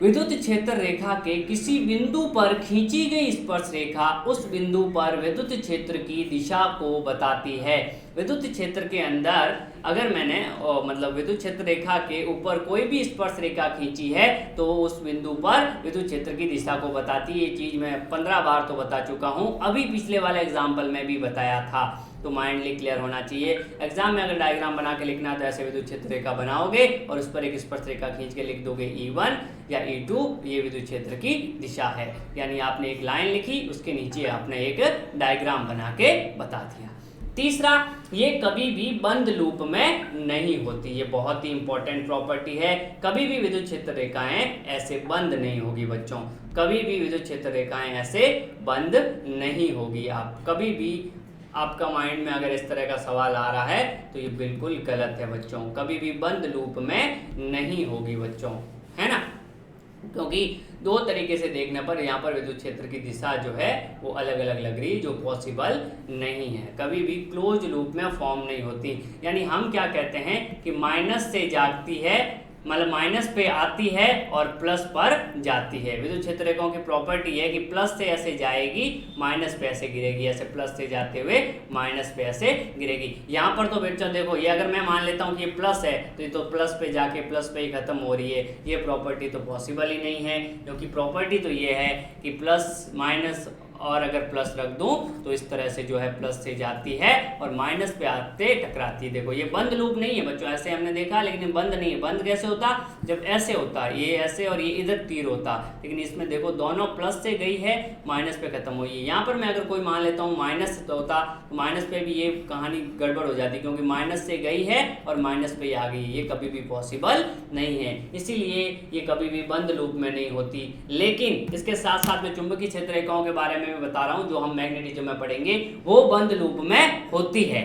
विद्युत क्षेत्र रेखा के किसी बिंदु पर खींची गई स्पर्श रेखा उस बिंदु पर विद्युत क्षेत्र की दिशा को बताती है। विद्युत क्षेत्र के अंदर अगर मैंने मतलब विद्युत क्षेत्र रेखा के ऊपर कोई भी स्पर्श रेखा खींची है तो उस बिंदु पर विद्युत क्षेत्र की दिशा को बताती है। ये चीज़ मैं 15 बार तो बता चुका हूँ, अभी पिछले वाले एग्जाम्पल में भी बताया था, तो माइंडली क्लियर होना चाहिए। एग्जाम में अगर डायग्राम बना के लिखना है तो ऐसे विद्युत क्षेत्र रेखा बनाओगे और उस पर एक स्पर्श रेखा खींच के लिख दोगे E1 या E2, ये विद्युत क्षेत्र की दिशा है। यानी आपने एक लाइन लिखी, उसके नीचे आपने एक डायग्राम बना के बता दिया। तीसरा, ये कभी भी बंद लूप में नहीं होती। ये बहुत ही इंपॉर्टेंट प्रॉपर्टी है। कभी भी विद्युत क्षेत्र रेखाएं ऐसे बंद नहीं होगी बच्चों, कभी भी विद्युत क्षेत्र रेखाएं ऐसे बंद नहीं होगी। आप कभी भी, आपका माइंड में अगर इस तरह का सवाल आ रहा है तो ये बिल्कुल गलत है बच्चों, कभी भी बंद लूप में नहीं होगी बच्चों, है ना। क्योंकि दो तरीके से देखने पर यहाँ पर विद्युत क्षेत्र की दिशा जो है वो अलग अलग लग रही, जो पॉसिबल नहीं है, कभी भी क्लोज लूप में फॉर्म नहीं होती। यानी हम क्या कहते हैं कि माइनस से जागती है, मतलब माइनस पे आती है और प्लस पर जाती है। विद्युत क्षेत्र रेखाओं की प्रॉपर्टी है कि प्लस से ऐसे जाएगी, माइनस पे ऐसे गिरेगी, ऐसे प्लस से जाते हुए माइनस पे ऐसे गिरेगी। यहाँ पर तो बच्चों देखो, ये अगर मैं मान लेता हूँ कि ये प्लस है तो ये तो प्लस पे जाके प्लस पे ही खत्म हो रही है। ये प्रॉपर्टी तो पॉसिबल ही नहीं है, क्योंकि प्रॉपर्टी तो ये है कि प्लस माइनस और अगर प्लस रख दूं तो इस तरह से जो है प्लस से जाती है और माइनस पे आते टकराती है। देखो, ये बंद लूप नहीं है बच्चों, ऐसे हमने देखा, लेकिन बंद नहीं है। बंद कैसे होता? जब ऐसे होता, ये ऐसे और ये इधर तीर होता, लेकिन इसमें देखो दोनों प्लस से गई है, माइनस पे खत्म हुई है। यहाँ पर मैं अगर कोई मान लेता हूँ माइनस होता तो माइनस पे भी ये कहानी गड़बड़ हो जाती, क्योंकि माइनस से गई है और माइनस पे आ गई, ये कभी भी पॉसिबल नहीं है। इसीलिए ये कभी भी बंद लूप में नहीं होती। लेकिन इसके साथ साथ में चुंबकीय क्षेत्र रेखाओं के बारे में बता रहा हूं, जो हम मैग्नेटिज्म में पढ़ेंगे, वो बंद लूप में होती है।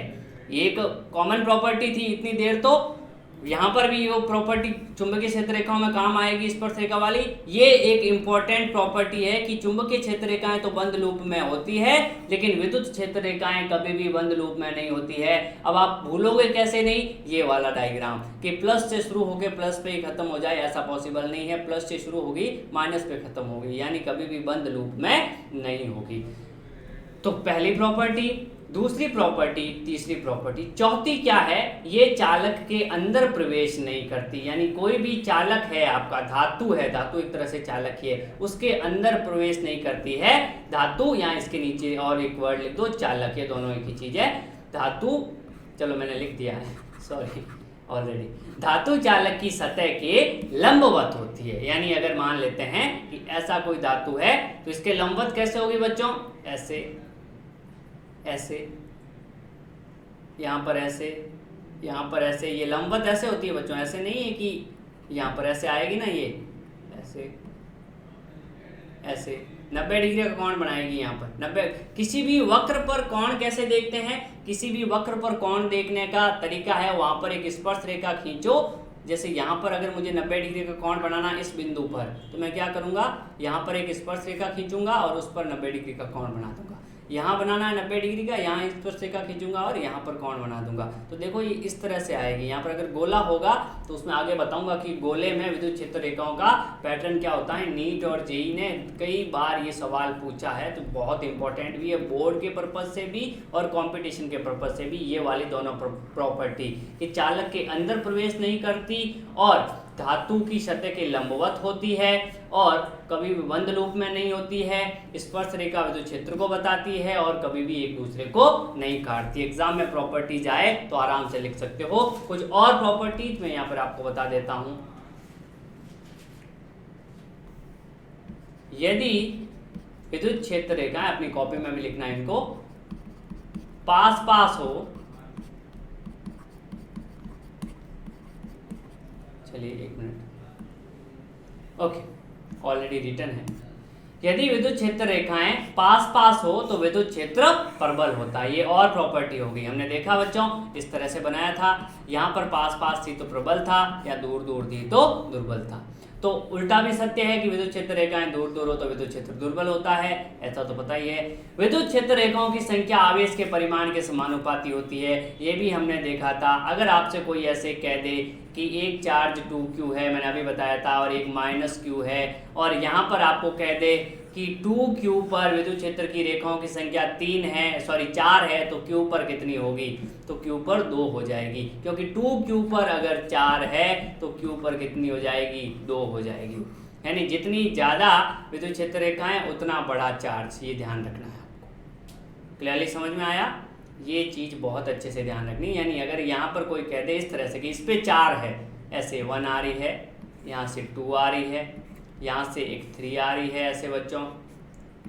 ये एक कॉमन प्रॉपर्टी थी इतनी देर, तो यहां पर भी वो प्रॉपर्टी चुंबकीय क्षेत्र रेखाओं में काम आएगी, स्पर्श रेखा वाली। ये एक इंपॉर्टेंट प्रॉपर्टी है कि चुंबकीय क्षेत्र रेखाएं तो बंद लूप में होती है, लेकिन विद्युत क्षेत्र रेखाएं कभी भी बंद लूप में नहीं होती है। अब आप भूलोगे कैसे नहीं? ये वाला डायग्राम कि प्लस से शुरू होकर प्लस पे ही खत्म हो जाए, ऐसा पॉसिबल नहीं है। प्लस से शुरू होगी, माइनस पे खत्म होगी, यानी कभी भी बंद लूप में नहीं होगी। तो पहली प्रॉपर्टी, दूसरी प्रॉपर्टी, तीसरी प्रॉपर्टी, चौथी क्या है? ये चालक के अंदर प्रवेश नहीं करती। यानी कोई भी चालक है, आपका धातु है, धातु एक तरह से चालक ही है, उसके अंदर प्रवेश नहीं करती है धातु। यहाँ इसके नीचे और एक वर्ड लिख दो, चालक, ये दोनों एक ही चीज है। धातु चलो मैंने लिख दिया है, सॉरी ऑलरेडी। धातु चालक की सतह के लंबवत होती है, यानी अगर मान लेते हैं कि ऐसा कोई धातु है तो इसके लंबवत कैसे होगी बच्चों, ऐसे, ऐसे, यहाँ पर ऐसे, यहाँ पर ऐसे, ये लंबवत ऐसे होती है बच्चों, ऐसे नहीं है कि यहाँ पर ऐसे आएगी ना, ये ऐसे, ऐसे 90 डिग्री का कोण बनाएगी यहाँ पर 90। किसी भी वक्र पर कोण कैसे देखते हैं, किसी भी वक्र पर कोण देखने का तरीका है, वहां पर एक स्पर्श रेखा खींचो। जैसे यहाँ पर अगर मुझे 90 डिग्री का कोण बनाना इस बिंदु पर, तो मैं क्या करूँगा, यहाँ पर एक स्पर्श रेखा खींचूंगा और उस पर 90 डिग्री का कोण बना दूंगा। यहाँ बनाना है 90 डिग्री का, यहाँ स्पर्श रेखा खींचूंगा और यहाँ पर कोण बना दूंगा। तो देखो ये इस तरह से आएगी। यहाँ पर अगर गोला होगा तो उसमें आगे बताऊंगा कि गोले में विद्युत क्षेत्र रेखाओं का पैटर्न क्या होता है। नीट और जेई ने कई बार ये सवाल पूछा है, तो बहुत इंपॉर्टेंट भी है बोर्ड के पर्पज से भी और कॉम्पिटिशन के पर्पज से भी। ये वाली दोनों प्रॉपर्टी कि चालक के अंदर प्रवेश नहीं करती और धातु की सतह के लंबवत होती है और कभी भी बंद लूप में नहीं होती है, स्पर्श रेखा विद्युत क्षेत्र को बताती है और कभी भी एक दूसरे को नहीं काटती। एग्जाम में प्रॉपर्टीज आए तो आराम से लिख सकते हो। कुछ और प्रॉपर्टीज मैं यहाँ पर आपको बता देता हूं। यदि विद्युत क्षेत्र रेखा, अपनी कॉपी में भी लिखना है इनको, पास पास हो, चलिए एक मिनट, ओके ऑलरेडी रिटन है। यदि विद्युत क्षेत्र रेखाएं पास पास हो तो विद्युत क्षेत्र प्रबल होता है। ये और प्रॉपर्टी होगी, हमने देखा बच्चों इस तरह से बनाया था। यहाँ पर पास पास थी तो प्रबल था, या दूर दूर थी तो दुर्बल था। तो उल्टा भी सत्य है कि विद्युत क्षेत्र रेखाएं दूर दूर हो तो विद्युत क्षेत्र दुर्बल होता है, ऐसा तो पता ही है। विद्युत क्षेत्र रेखाओं की संख्या आवेश के परिमाण के समानुपाती होती है, ये भी हमने देखा था। अगर आपसे कोई ऐसे कह दे कि एक चार्ज 2q है, मैंने अभी बताया था, और एक -q है, और यहाँ पर आपको कह दे कि 2q पर विद्युत क्षेत्र की रेखाओं की संख्या 4 है, तो q पर कितनी होगी, तो q पर 2 हो जाएगी, क्योंकि 2q पर अगर 4 है तो q पर कितनी हो जाएगी, 2 हो जाएगी। यानी जितनी ज़्यादा विद्युत क्षेत्र रेखाएं उतना बड़ा चार्ज, ये ध्यान रखना है आपको। क्लियरली समझ में आया? ये चीज़ बहुत अच्छे से ध्यान रखनी। यानी अगर यहाँ पर कोई कह दे इस तरह से कि इस पे 4 है, ऐसे 1 आ रही है, यहाँ से 2 आ रही है, यहाँ से एक 3 आ रही है, ऐसे बच्चों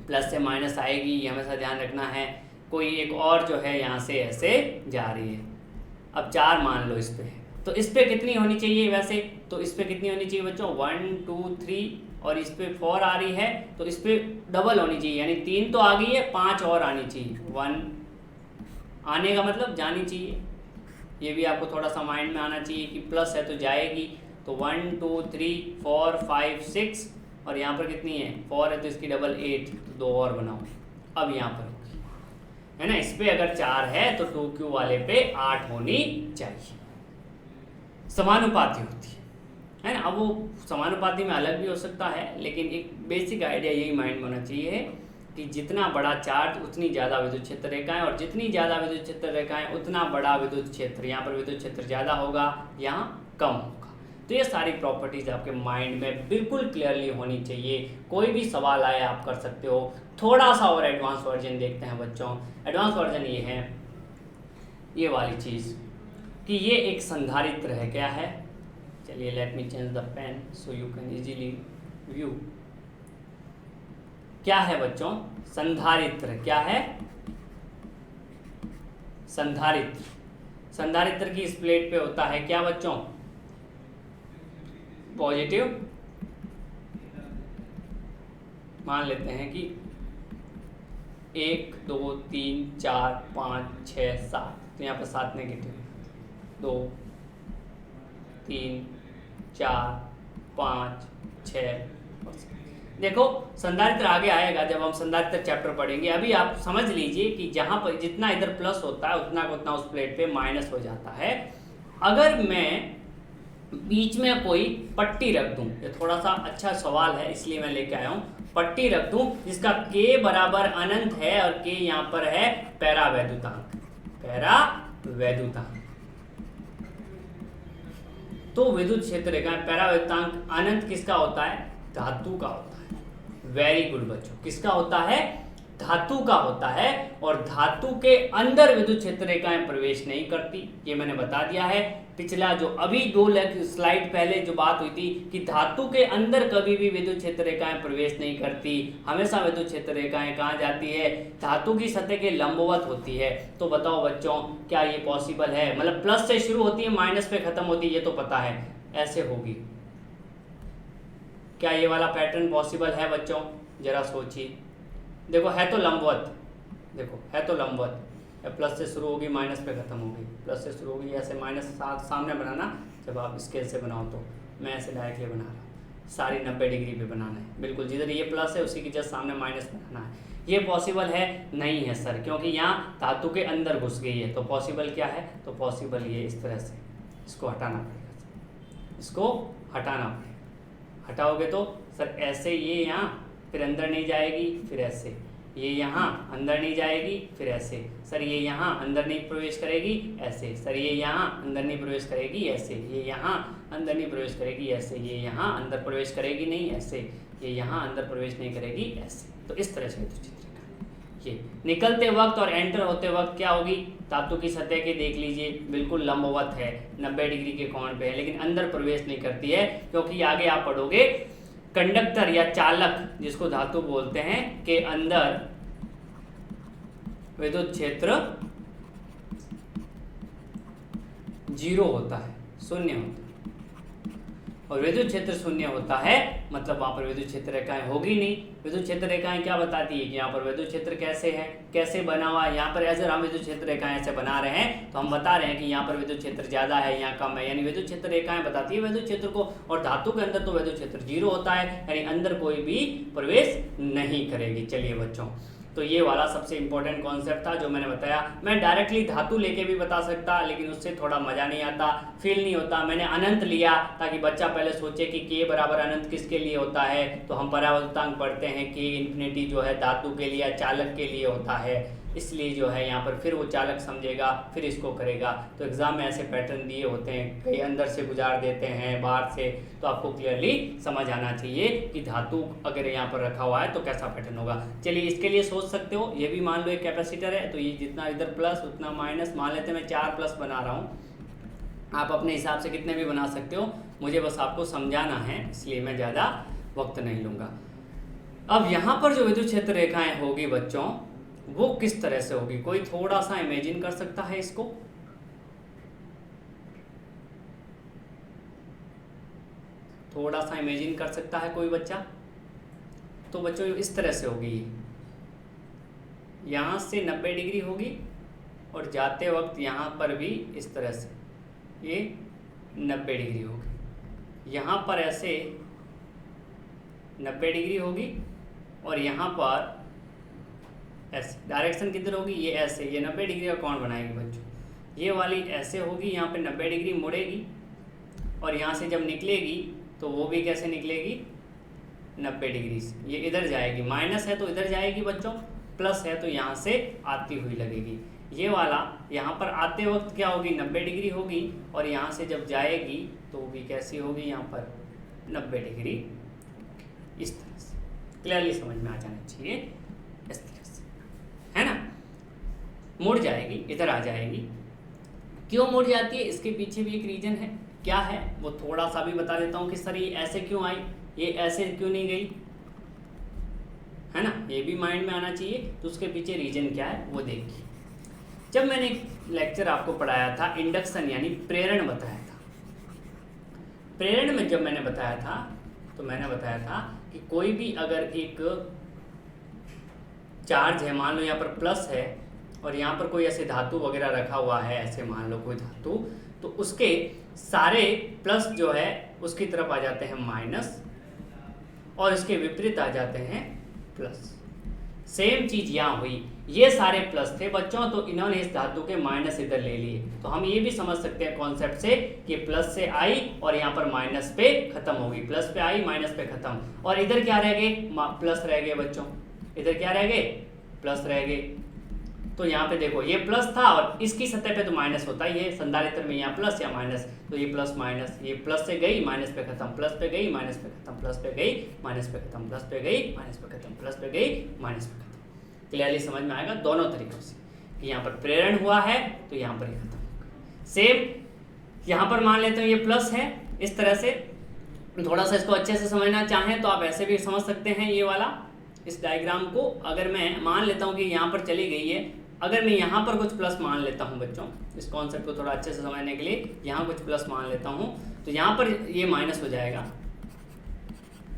प्लस से माइनस आएगी, ये हमेशा ध्यान रखना है। कोई एक और जो है यहाँ से ऐसे जा रही है। अब 4 मान लो इस पे, तो इस पे कितनी होनी चाहिए वैसे, तो इस पे कितनी होनी चाहिए बच्चों, 1 2 3, और इस पे 4 आ रही है तो इस पे डबल होनी चाहिए, यानी 3 तो आ गई है, 5 और आनी चाहिए। 1 आने का मतलब जानी चाहिए, ये भी आपको थोड़ा सा माइंड में आना चाहिए कि प्लस है तो जाएगी। तो 1 2 3 4 5 6, और यहाँ पर कितनी है, 4 है तो इसकी डबल 8, तो 2 और बनाओ। अब यहाँ पर होगी, है ना, इस पे अगर 4 है तो 2q वाले पे 8 होनी चाहिए, समानुपाती होती है ना। अब वो समानुपाती में अलग भी हो सकता है, लेकिन एक बेसिक आइडिया यही माइंड में होना चाहिए कि जितना बड़ा चार्ज उतनी ज़्यादा विद्युत क्षेत्र रेखाएं, और जितनी ज़्यादा विद्युत क्षेत्र रेखाएं उतना बड़ा विद्युत क्षेत्र। यहाँ पर विद्युत क्षेत्र ज़्यादा होगा, यहाँ कम होगा। तो ये सारी प्रॉपर्टीज आपके माइंड में बिल्कुल क्लियरली होनी चाहिए। कोई भी सवाल आए आप कर सकते हो। थोड़ा सा और एडवांस वर्जन देखते हैं बच्चों। एडवांस वर्जन ये है, ये वाली चीज़ कि ये एक संधारित्र है। क्या है, चलिए let me change the pen so you can easily view. क्या है बच्चों, संधारित्र। क्या है, संधारित्र। संधारित्र की इस प्लेट पे होता है क्या बच्चों, पॉजिटिव। मान लेते हैं कि 1 2 3 4 5 6 7, तो यहाँ पर 7 नेगेटिव, 2 3 4 5 6। देखो संधारित्र आगे आएगा जब हम संधारित्र चैप्टर पढ़ेंगे। अभी आप समझ लीजिए कि जहाँ पर जितना इधर प्लस होता है उतना का उतना उस प्लेट पे माइनस हो जाता है। अगर मैं बीच में कोई पट्टी रख दूं, ये थोड़ा सा अच्छा सवाल है इसलिए मैं लेके आया हूँ। पट्टी रख दूं जिसका k बराबर अनंत है और k यहाँ पर है पैरावैद्युतांक, पैरावैद्युतांक। तो विद्युत क्षेत्र रेखा पैरावैद्युतांक अनंत किसका होता है, धातु का होता है। वेरी गुड बच्चों, किसका होता है, धातु का होता है और धातु के अंदर विद्युत क्षेत्र रेखाएं प्रवेश नहीं करती, ये मैंने बता दिया है। पिछला जो अभी 2 स्लाइड पहले जो बात हुई थी कि धातु के अंदर कभी भी विद्युत क्षेत्र रेखाएं प्रवेश नहीं करती, हमेशा विद्युत क्षेत्र रेखाएं कहाँ जाती है, धातु की सतह के लंबवत होती है। तो बताओ बच्चों क्या ये पॉसिबल है? मतलब प्लस से शुरू होती है माइनस पे खत्म होती है, ये तो पता है, ऐसे होगी। क्या ये वाला पैटर्न पॉसिबल है बच्चों? जरा सोचिए। देखो है तो लंबवत, देखो है तो लंबवत, प्लस से शुरू होगी माइनस पे खत्म होगी, प्लस से शुरू होगी, ऐसे माइनस सामने बनाना, जब आप स्केल से बनाओ तो मैं ऐसे डायरेक्टली बना रहा हूँ, सारी 90 डिग्री पे बनाना है, बिल्कुल जिधर ये प्लस है उसी की जस्ट सामने माइनस बनाना है। ये पॉसिबल है? नहीं है सर, क्योंकि यहाँ धातु के अंदर घुस गई है। तो पॉसिबल क्या है? तो पॉसिबल ये इस तरह से, इसको हटाना पड़ेगा, इसको हटाना पड़ेगा। हटाओगे तो सर ऐसे ये यहाँ, फिर अंदर नहीं जाएगी, फिर ऐसे ये यहाँ अंदर नहीं जाएगी, फिर ऐसे सर ये यहाँ अंदर नहीं प्रवेश करेगी, ऐसे सर ये यहाँ अंदर नहीं प्रवेश करेगी, ऐसे ये यहाँ अंदर नहीं प्रवेश करेगी, ऐसे ये यहाँ अंदर प्रवेश करेगी नहीं, ऐसे ये यहाँ अंदर प्रवेश नहीं करेगी, ऐसे। तो इस तरह से विद्युत क्षेत्र रेखा ये निकलते वक्त और एंटर होते वक्त क्या होगी? धातु की सतह के देख लीजिए बिल्कुल लंबवत है, 90 डिग्री के कोण पे है, लेकिन अंदर प्रवेश नहीं करती है, क्योंकि आगे आप पढ़ोगे कंडक्टर या चालक जिसको धातु बोलते हैं के अंदर विद्युत क्षेत्र 0 होता है, शून्य होता है। और विद्युत क्षेत्र शून्य होता है मतलब वहां पर विद्युत क्षेत्र रेखाएं होगी नहीं। विद्युत क्षेत्र रेखाएं क्या बताती है कि यहाँ पर विद्युत क्षेत्र कैसे है, कैसे बना हुआ है। यहाँ पर अगर हम विद्युत क्षेत्र रेखाएं ऐसे बना रहे हैं तो हम बता रहे हैं कि यहाँ पर विद्युत क्षेत्र ज्यादा है, यहाँ कम है, यानी विद्युत क्षेत्र रेखाएं बताती है विद्युत क्षेत्र को। और धातु के अंदर तो विद्युत क्षेत्र 0 होता है, यानी अंदर कोई भी प्रवेश नहीं करेगी। चलिए बच्चों, तो ये वाला सबसे इंपॉर्टेंट कॉन्सेप्ट था जो मैंने बताया। मैं डायरेक्टली धातु लेके भी बता सकता, लेकिन उससे थोड़ा मजा नहीं आता, फील नहीं होता। मैंने अनंत लिया ताकि बच्चा पहले सोचे कि के बराबर अनंत किसके लिए होता है। तो हम परावर्तनांक पढ़ते हैं कि इन्फिनिटी जो है धातु के लिए, चालक के लिए होता है, इसलिए जो है यहाँ पर फिर वो चालक समझेगा, फिर इसको करेगा। तो एग्जाम में ऐसे पैटर्न दिए होते हैं, कई अंदर से गुजार देते हैं, बाहर से, तो आपको क्लियरली समझ आना चाहिए कि धातु अगर यहाँ पर रखा हुआ है तो कैसा पैटर्न होगा। चलिए इसके लिए सोच सकते हो, ये भी मान लो एक कैपेसिटर है, तो ये जितना इधर प्लस उतना माइनस, मान लेते हैं मैं 4 प्लस बना रहा हूँ, आप अपने हिसाब से कितने भी बना सकते हो, मुझे बस आपको समझाना है, इसलिए मैं ज़्यादा वक्त नहीं लूँगा। अब यहाँ पर जो विद्युत क्षेत्र रेखाएं होगी बच्चों, वो किस तरह से होगी? कोई थोड़ा सा इमेजिन कर सकता है इसको? थोड़ा सा इमेजिन कर सकता है कोई बच्चा? तो बच्चों इस तरह से होगी, यहाँ से 90 डिग्री होगी और जाते वक्त यहाँ पर भी इस तरह से ये 90 डिग्री होगी। यहाँ पर ऐसे 90 डिग्री होगी और यहाँ पर ऐसे। डायरेक्शन किधर होगी? ये ऐसे, ये 90 डिग्री का कोण बनाएगी बच्चों। ये वाली ऐसे होगी, यहाँ पे 90 डिग्री मुड़ेगी और यहाँ से जब निकलेगी तो वो भी कैसे निकलेगी? 90 डिग्री से। ये इधर जाएगी, माइनस है तो इधर जाएगी बच्चों, प्लस है तो यहाँ से आती हुई लगेगी। ये वाला यहाँ पर आते वक्त क्या होगी? 90 डिग्री होगी और यहाँ से जब जाएगी तो वो भी कैसी होगी? यहाँ पर 90 डिग्री, इस तरह से। क्लियरली समझ में आ जाना चाहिए, इस तरह से, है ना। मुड़ जाएगी, इधर आ जाएगी। क्यों मुड़ जाती है? इसके पीछे भी एक रीजन है। क्या है वो थोड़ा सा भी बता देता हूँ कि सर ये ऐसे क्यों आई, ये ऐसे क्यों नहीं गई, है ना, ये भी माइंड में आना चाहिए। तो उसके पीछे रीजन क्या है वो देखिए। जब मैंने एक लेक्चर आपको पढ़ाया था इंडक्शन यानी प्रेरण बताया था, प्रेरण में जब मैंने बताया था तो मैंने बताया था कि कोई भी अगर एक चार्ज है, मान लो यहाँ पर प्लस है और यहाँ पर कोई ऐसे धातु वगैरह रखा हुआ है, ऐसे मान लो कोई धातु, तो उसके सारे प्लस जो है उसकी तरफ आ जाते हैं माइनस और इसके विपरीत आ जाते हैं प्लस। सेम चीज यहाँ हुई, ये सारे प्लस थे बच्चों, तो इन्होंने इस धातु के माइनस इधर ले लिए। तो हम ये भी समझ सकते हैं कॉन्सेप्ट से कि प्लस से आई और यहाँ पर माइनस पे खत्म होगी, प्लस पे आई माइनस पे खत्म। और इधर क्या रह गए? प्लस रह गए बच्चों, इधर क्या रह गए? प्लस रह गए। तो यहाँ पे देखो ये प्लस था और इसकी सतह पे तो माइनस होता ही है, संधारित्र में यहाँ प्लस या माइनस, तो ये प्लस माइनस, ये प्लस से गई माइनस पे खत्म, प्लस पे गई माइनस पे खत्म, प्लस पे गई माइनस पे खत्म, प्लस पे गई माइनस पे खत्म, प्लस पे गई माइनस पे खत्म। क्लियरली समझ में आएगा दोनों तरीकों से कि यहाँ पर प्रेरण हुआ है तो यहाँ पर ये खत्म होगा। सेम यहाँ पर मान लेते हैं ये प्लस है, इस तरह से थोड़ा सा इसको अच्छे से समझना चाहें तो आप ऐसे भी समझ सकते हैं। ये वाला इस डायग्राम को अगर मैं मान लेता हूँ कि यहाँ पर चली गई है, अगर मैं यहाँ पर कुछ प्लस मान लेता हूँ बच्चों, इस कॉन्सेप्ट को थोड़ा अच्छे से समझने के लिए यहाँ कुछ प्लस मान लेता हूँ, तो यहाँ पर ये माइनस हो जाएगा,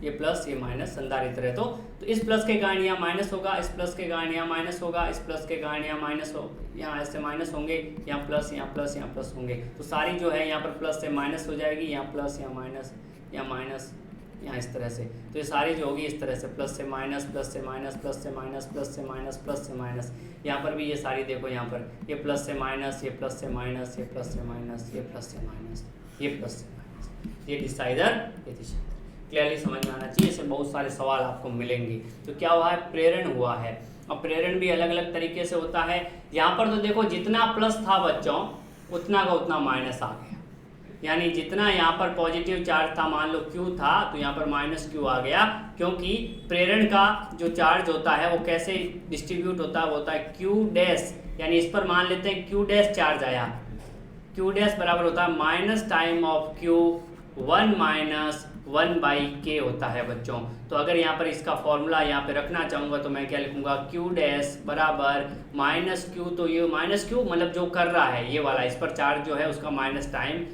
ये प्लस ये माइनस संधारित्र है तो इस प्लस के कारण यहाँ माइनस होगा, इस प्लस के कारण यहाँ माइनस होगा, इस प्लस के कारण यहाँ माइनस हो, यहाँ ऐसे माइनस होंगे, यहाँ प्लस यहाँ प्लस यहाँ प्लस होंगे, तो सारी जो है यहाँ पर प्लस से माइनस हो जाएगी, यहाँ प्लस यहाँ माइनस यहाँ माइनस यहाँ इस तरह से, तो ये सारी जो होगी इस तरह से प्लस से माइनस प्लस से माइनस प्लस से माइनस प्लस से माइनस प्लस से माइनस, यहाँ पर भी ये सारी देखो यहाँ पर ये प्लस से माइनस, ये प्लस से माइनस, ये प्लस से माइनस, ये प्लस से माइनस, ये प्लस से माइनस, ये दिशा इधर, ये दिशा इधर। क्लियरली समझ में आना चाहिए, इससे बहुत सारे सवाल आपको मिलेंगे। तो क्या हुआ है, प्रेरण हुआ है। और प्रेरण भी अलग अलग तरीके से होता है। यहाँ पर तो देखो जितना प्लस था बच्चों उतना का उतना माइनस आ गया, यानी जितना यहाँ पर पॉजिटिव चार्ज था, मान लो Q था तो यहाँ पर माइनस Q आ गया, क्योंकि प्रेरण का जो चार्ज होता है वो कैसे डिस्ट्रीब्यूट होता है, वो होता है Q डैश, यानी इस पर मान लेते हैं Q डैश चार्ज आया, Q डैश बराबर होता है minus time of Q 1 minus 1/k होता है बच्चों। तो अगर यहाँ पर इसका फॉर्मूला यहाँ पे रखना चाहूँगा तो मैं क्या लिखूँगा, Q डैश बराबर माइनस Q, तो ये माइनस Q मतलब जो कर रहा है ये वाला, इस पर चार्ज जो है उसका माइनस टाइम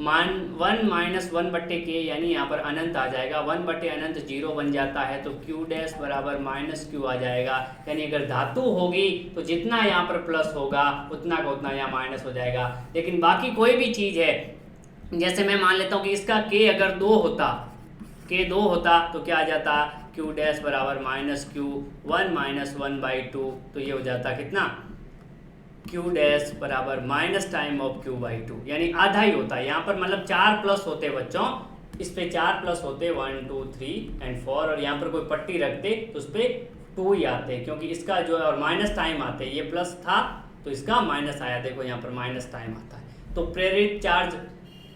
1 माइनस 1/k, यानी यहाँ पर अनंत आ जाएगा, 1/अनंत 0 बन जाता है, तो Q डैश बराबर माइनस Q आ जाएगा। यानी अगर धातु होगी तो जितना यहाँ पर प्लस होगा उतना का उतना यहाँ माइनस हो जाएगा। लेकिन बाकी कोई भी चीज़ है, जैसे मैं मान लेता हूँ कि इसका K अगर 2 होता, K 2 होता तो क्या आ जाता, Q डैश बराबर माइनस Q 1 माइनस 1/2, तो ये हो जाता कितना, Q डैश बराबर माइनस टाइम ऑफ Q/2, यानी आधा ही होता है। यहाँ पर मतलब 4 प्लस होते बच्चों, इस पे 4 प्लस होते 1 2 3 एंड 4, और यहाँ पर कोई पट्टी रखते तो उस पर 2 ही आते, क्योंकि इसका जो है और माइनस टाइम आते, ये प्लस था तो इसका माइनस आया, देखो यहाँ पर माइनस टाइम आता है। तो प्रेरित चार्ज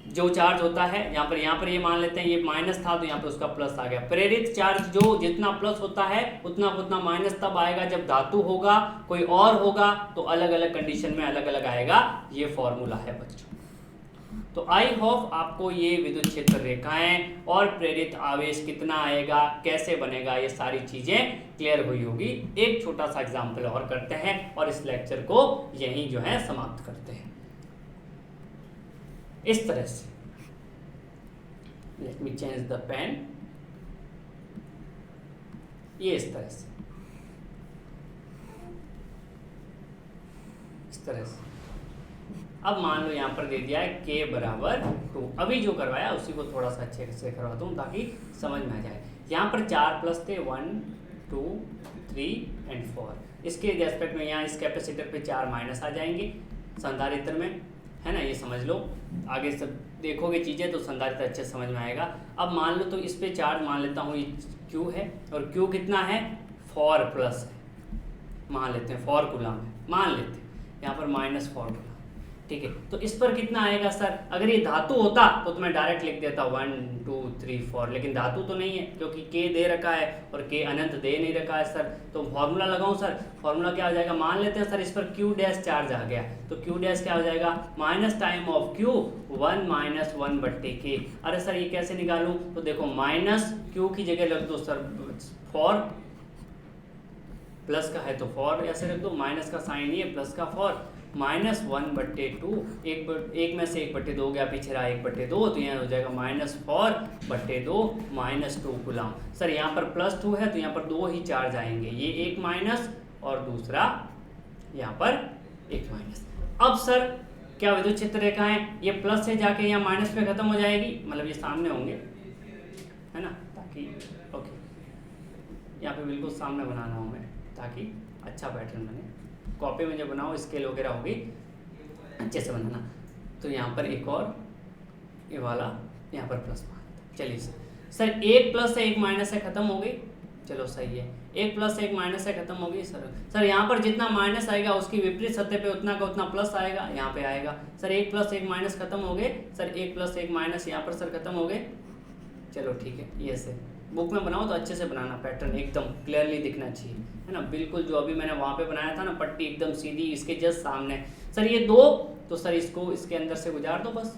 जो चार्ज होता है यहाँ पर ये मान लेते हैं ये माइनस था तो यहाँ पर उसका प्लस आ गया। प्रेरित चार्ज जो जितना प्लस होता है उतना उतना माइनस तब आएगा जब धातु होगा, कोई और होगा तो अलग अलग कंडीशन में अलग अलग आएगा। ये फॉर्मूला है बच्चों। तो आई होप आपको ये विद्युत क्षेत्र रेखाएं और प्रेरित आवेश कितना आएगा, कैसे बनेगा, ये सारी चीजें क्लियर हुई होगी। एक छोटा सा एग्जाम्पल और करते हैं और इस लेक्चर को यहीं जो है समाप्त करते हैं। इस तरह से, let me change the pen, ये इस तरह से, इस तरह से। अब मान लो यहाँ पर दे दिया है K बराबर 2, अभी जो करवाया उसी को थोड़ा सा अच्छे से करवाता हूँ ताकि समझ में आ जाए। यहाँ पर 4 प्लस थे 1 2 3 एंड 4, इसके रेस्पेक्ट में यहाँ इस कैपेसिटर पे 4 माइनस आ जाएंगे संधारित्र में, है ना, ये समझ लो। आगे सब देखोगे चीज़ें तो संधारित्र अच्छे समझ में आएगा। अब मान लो तो इस पे चार्ज मान लेता हूँ ये Q है, और Q कितना है 4 प्लस है, मान लेते हैं 4 कूलम है, मान लेते हैं यहाँ पर माइनस 4 कूलम, ठीक है। तो इस पर कितना आएगा सर, अगर ये धातु होता तो मैं डायरेक्ट लिख देता 1 2 3 4, लेकिन धातु तो नहीं है क्योंकि K दे रखा है और K अनंत दे नहीं रखा है सर। तो फॉर्मूला लगाऊं सर, फॉर्मूला क्या हो जाएगा, मान लेते हैं सर इस पर Q डैश चार्ज आ गया, तो Q डैश क्या हो जाएगा, minus time of Q 1 minus 1/K। अरे सर ये कैसे निकालूं, तो देखो माइनस Q की जगह रख दो सर 4, प्लस का है तो 4 ऐसे रख दो, माइनस का साइन ही है, प्लस का 4, माइनस 1/2, एक में से 1/2 गया, पीछे रहा 1/2, तो यहाँ हो जाएगा माइनस 4/2 माइनस 2 कूलम। सर यहाँ पर प्लस 2 है तो यहाँ पर 2 ही चार्ज आएंगे, ये एक माइनस और दूसरा यहाँ पर एक माइनस। अब सर क्या विद्युत क्षेत्र रेखा है, ये प्लस से जाके यहाँ माइनस पे खत्म हो जाएगी, मतलब ये सामने होंगे, है ना, ताकि ओके यहाँ पे बिल्कुल सामने बनाना हूँ मैं ताकि अच्छा पैटर्न बने। कॉपी में जो बनाओ स्केल वगैरह होगी अच्छे से बनाना। तो यहाँ पर एक और ये वाला यहाँ पर प्लस मान, चलिए सर 1 प्लस से 1 माइनस से खत्म हो गई, चलो सही है, 1 प्लस से 1 माइनस से खत्म हो गई सर यहाँ पर जितना माइनस आएगा उसकी विपरीत सतह पे उतना का उतना प्लस आएगा, यहाँ पे आएगा सर 1 प्लस 1 माइनस खत्म हो गए, सर 1 प्लस 1 माइनस यहाँ पर सर खत्म हो गए, चलो ठीक है, ये से बुक में बनाओ तो अच्छे से बनाना, पैटर्न एकदम क्लियरली दिखना चाहिए, है ना। बिल्कुल जो अभी मैंने वहाँ पे बनाया था ना, पट्टी एकदम सीधी इसके जस्ट सामने। सर ये 2, तो सर इसको इसके अंदर से गुजार दो बस।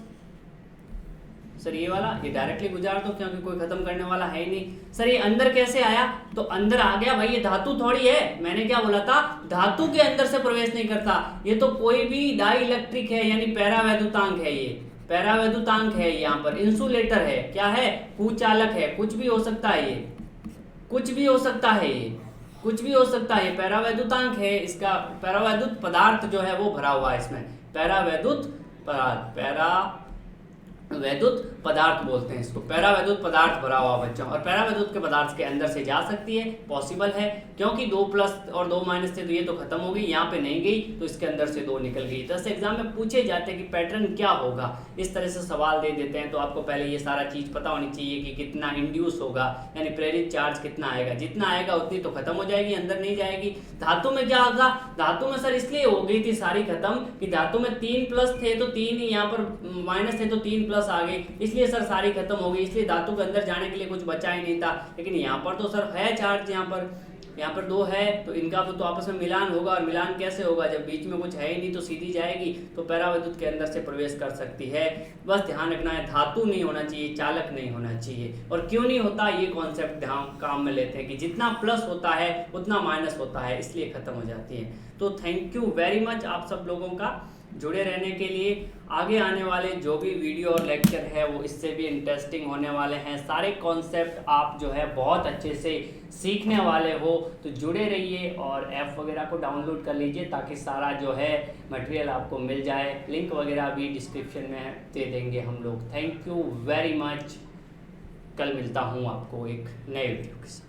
सर ये वाला ये डायरेक्टली गुजार दो, क्योंकि कोई खत्म करने वाला है ही नहीं। सर ये अंदर कैसे आया, तो अंदर आ गया भाई, ये धातु थोड़ी है, मैंने क्या बोला था, धातु के अंदर से प्रवेश नहीं करता। ये तो कोई भी डाई इलेक्ट्रिक है, यानी पैरावैद्युतांक है, ये पैरावैद्युतांक है, यहाँ पर इंसुलेटर है, क्या है, कुचालक है, कुछ भी हो सकता है, ये कुछ भी हो सकता है, ये कुछ भी हो सकता है, पैरावैद्युतांक है, इसका पैरावैद्युत पदार्थ जो है वो भरा हुआ है इसमें, पैरावैद्युत पदार्थ, पैरावैद्युत पदार्थ बोलते हैं इसको, पैरावैद्युत पदार्थ भरा हुआ बच्चों। और पैरावैद्युत के पदार्थ के अंदर से जा सकती है, पॉसिबल है, क्योंकि 2 प्लस और 2 माइनस थे तो ये तो खत्म हो गई, यहाँ पे नहीं गई तो इसके अंदर से 2 निकल गई। तो ऐसे एग्जाम में पूछे जाते हैं कि पैटर्न क्या होगा, इस तरह से सवाल दे देते हैं। तो आपको पहले ये सारा चीज़ पता होनी चाहिए कि कितना इंड्यूस होगा, यानी प्रेरित चार्ज कितना आएगा, जितना आएगा उतनी तो खत्म हो जाएगी, अंदर नहीं जाएगी। धातु में क्या होगा, धातु में सर इसलिए हो गई थी सारी खत्म कि धातु में 3 प्लस थे तो 3 ही, यहाँ पर माइनस थे तो 3 प्लस आ गए, इसलिए सर सारी खत्म हो गई, इसलिए धातु के अंदर जाने के लिए कुछ बचा ही नहीं था। लेकिन यहाँ पर तो सर है चार्ज, यहाँ पर 2 है, तो इनका तो आपस में मिलान होगा, और मिलान कैसे होगा, जब बीच में कुछ है ही नहीं तो सीधी जाएगी, तो पैरावैद्युत के अंदर से प्रवेश कर सकती है। बस ध्यान रखना है, धातु नहीं होना चाहिए, चालक नहीं होना चाहिए। और क्यों नहीं होता, ये कॉन्सेप्ट ध्यान काम में लेते हैं कि जितना प्लस होता है उतना माइनस होता है, इसलिए खत्म हो जाती है। तो थैंक यू वेरी मच आप सब लोगों का जुड़े रहने के लिए। आगे आने वाले जो भी वीडियो और लेक्चर है वो इससे भी इंटरेस्टिंग होने वाले हैं, सारे कॉन्सेप्ट आप जो है बहुत अच्छे से सीखने वाले हो, तो जुड़े रहिए और ऐप वगैरह को डाउनलोड कर लीजिए ताकि सारा जो है मटेरियल आपको मिल जाए। लिंक वगैरह भी डिस्क्रिप्शन में दे देंगे हम लोग। थैंक यू वेरी मच, कल मिलता हूँ आपको एक नए वीडियो के साथ।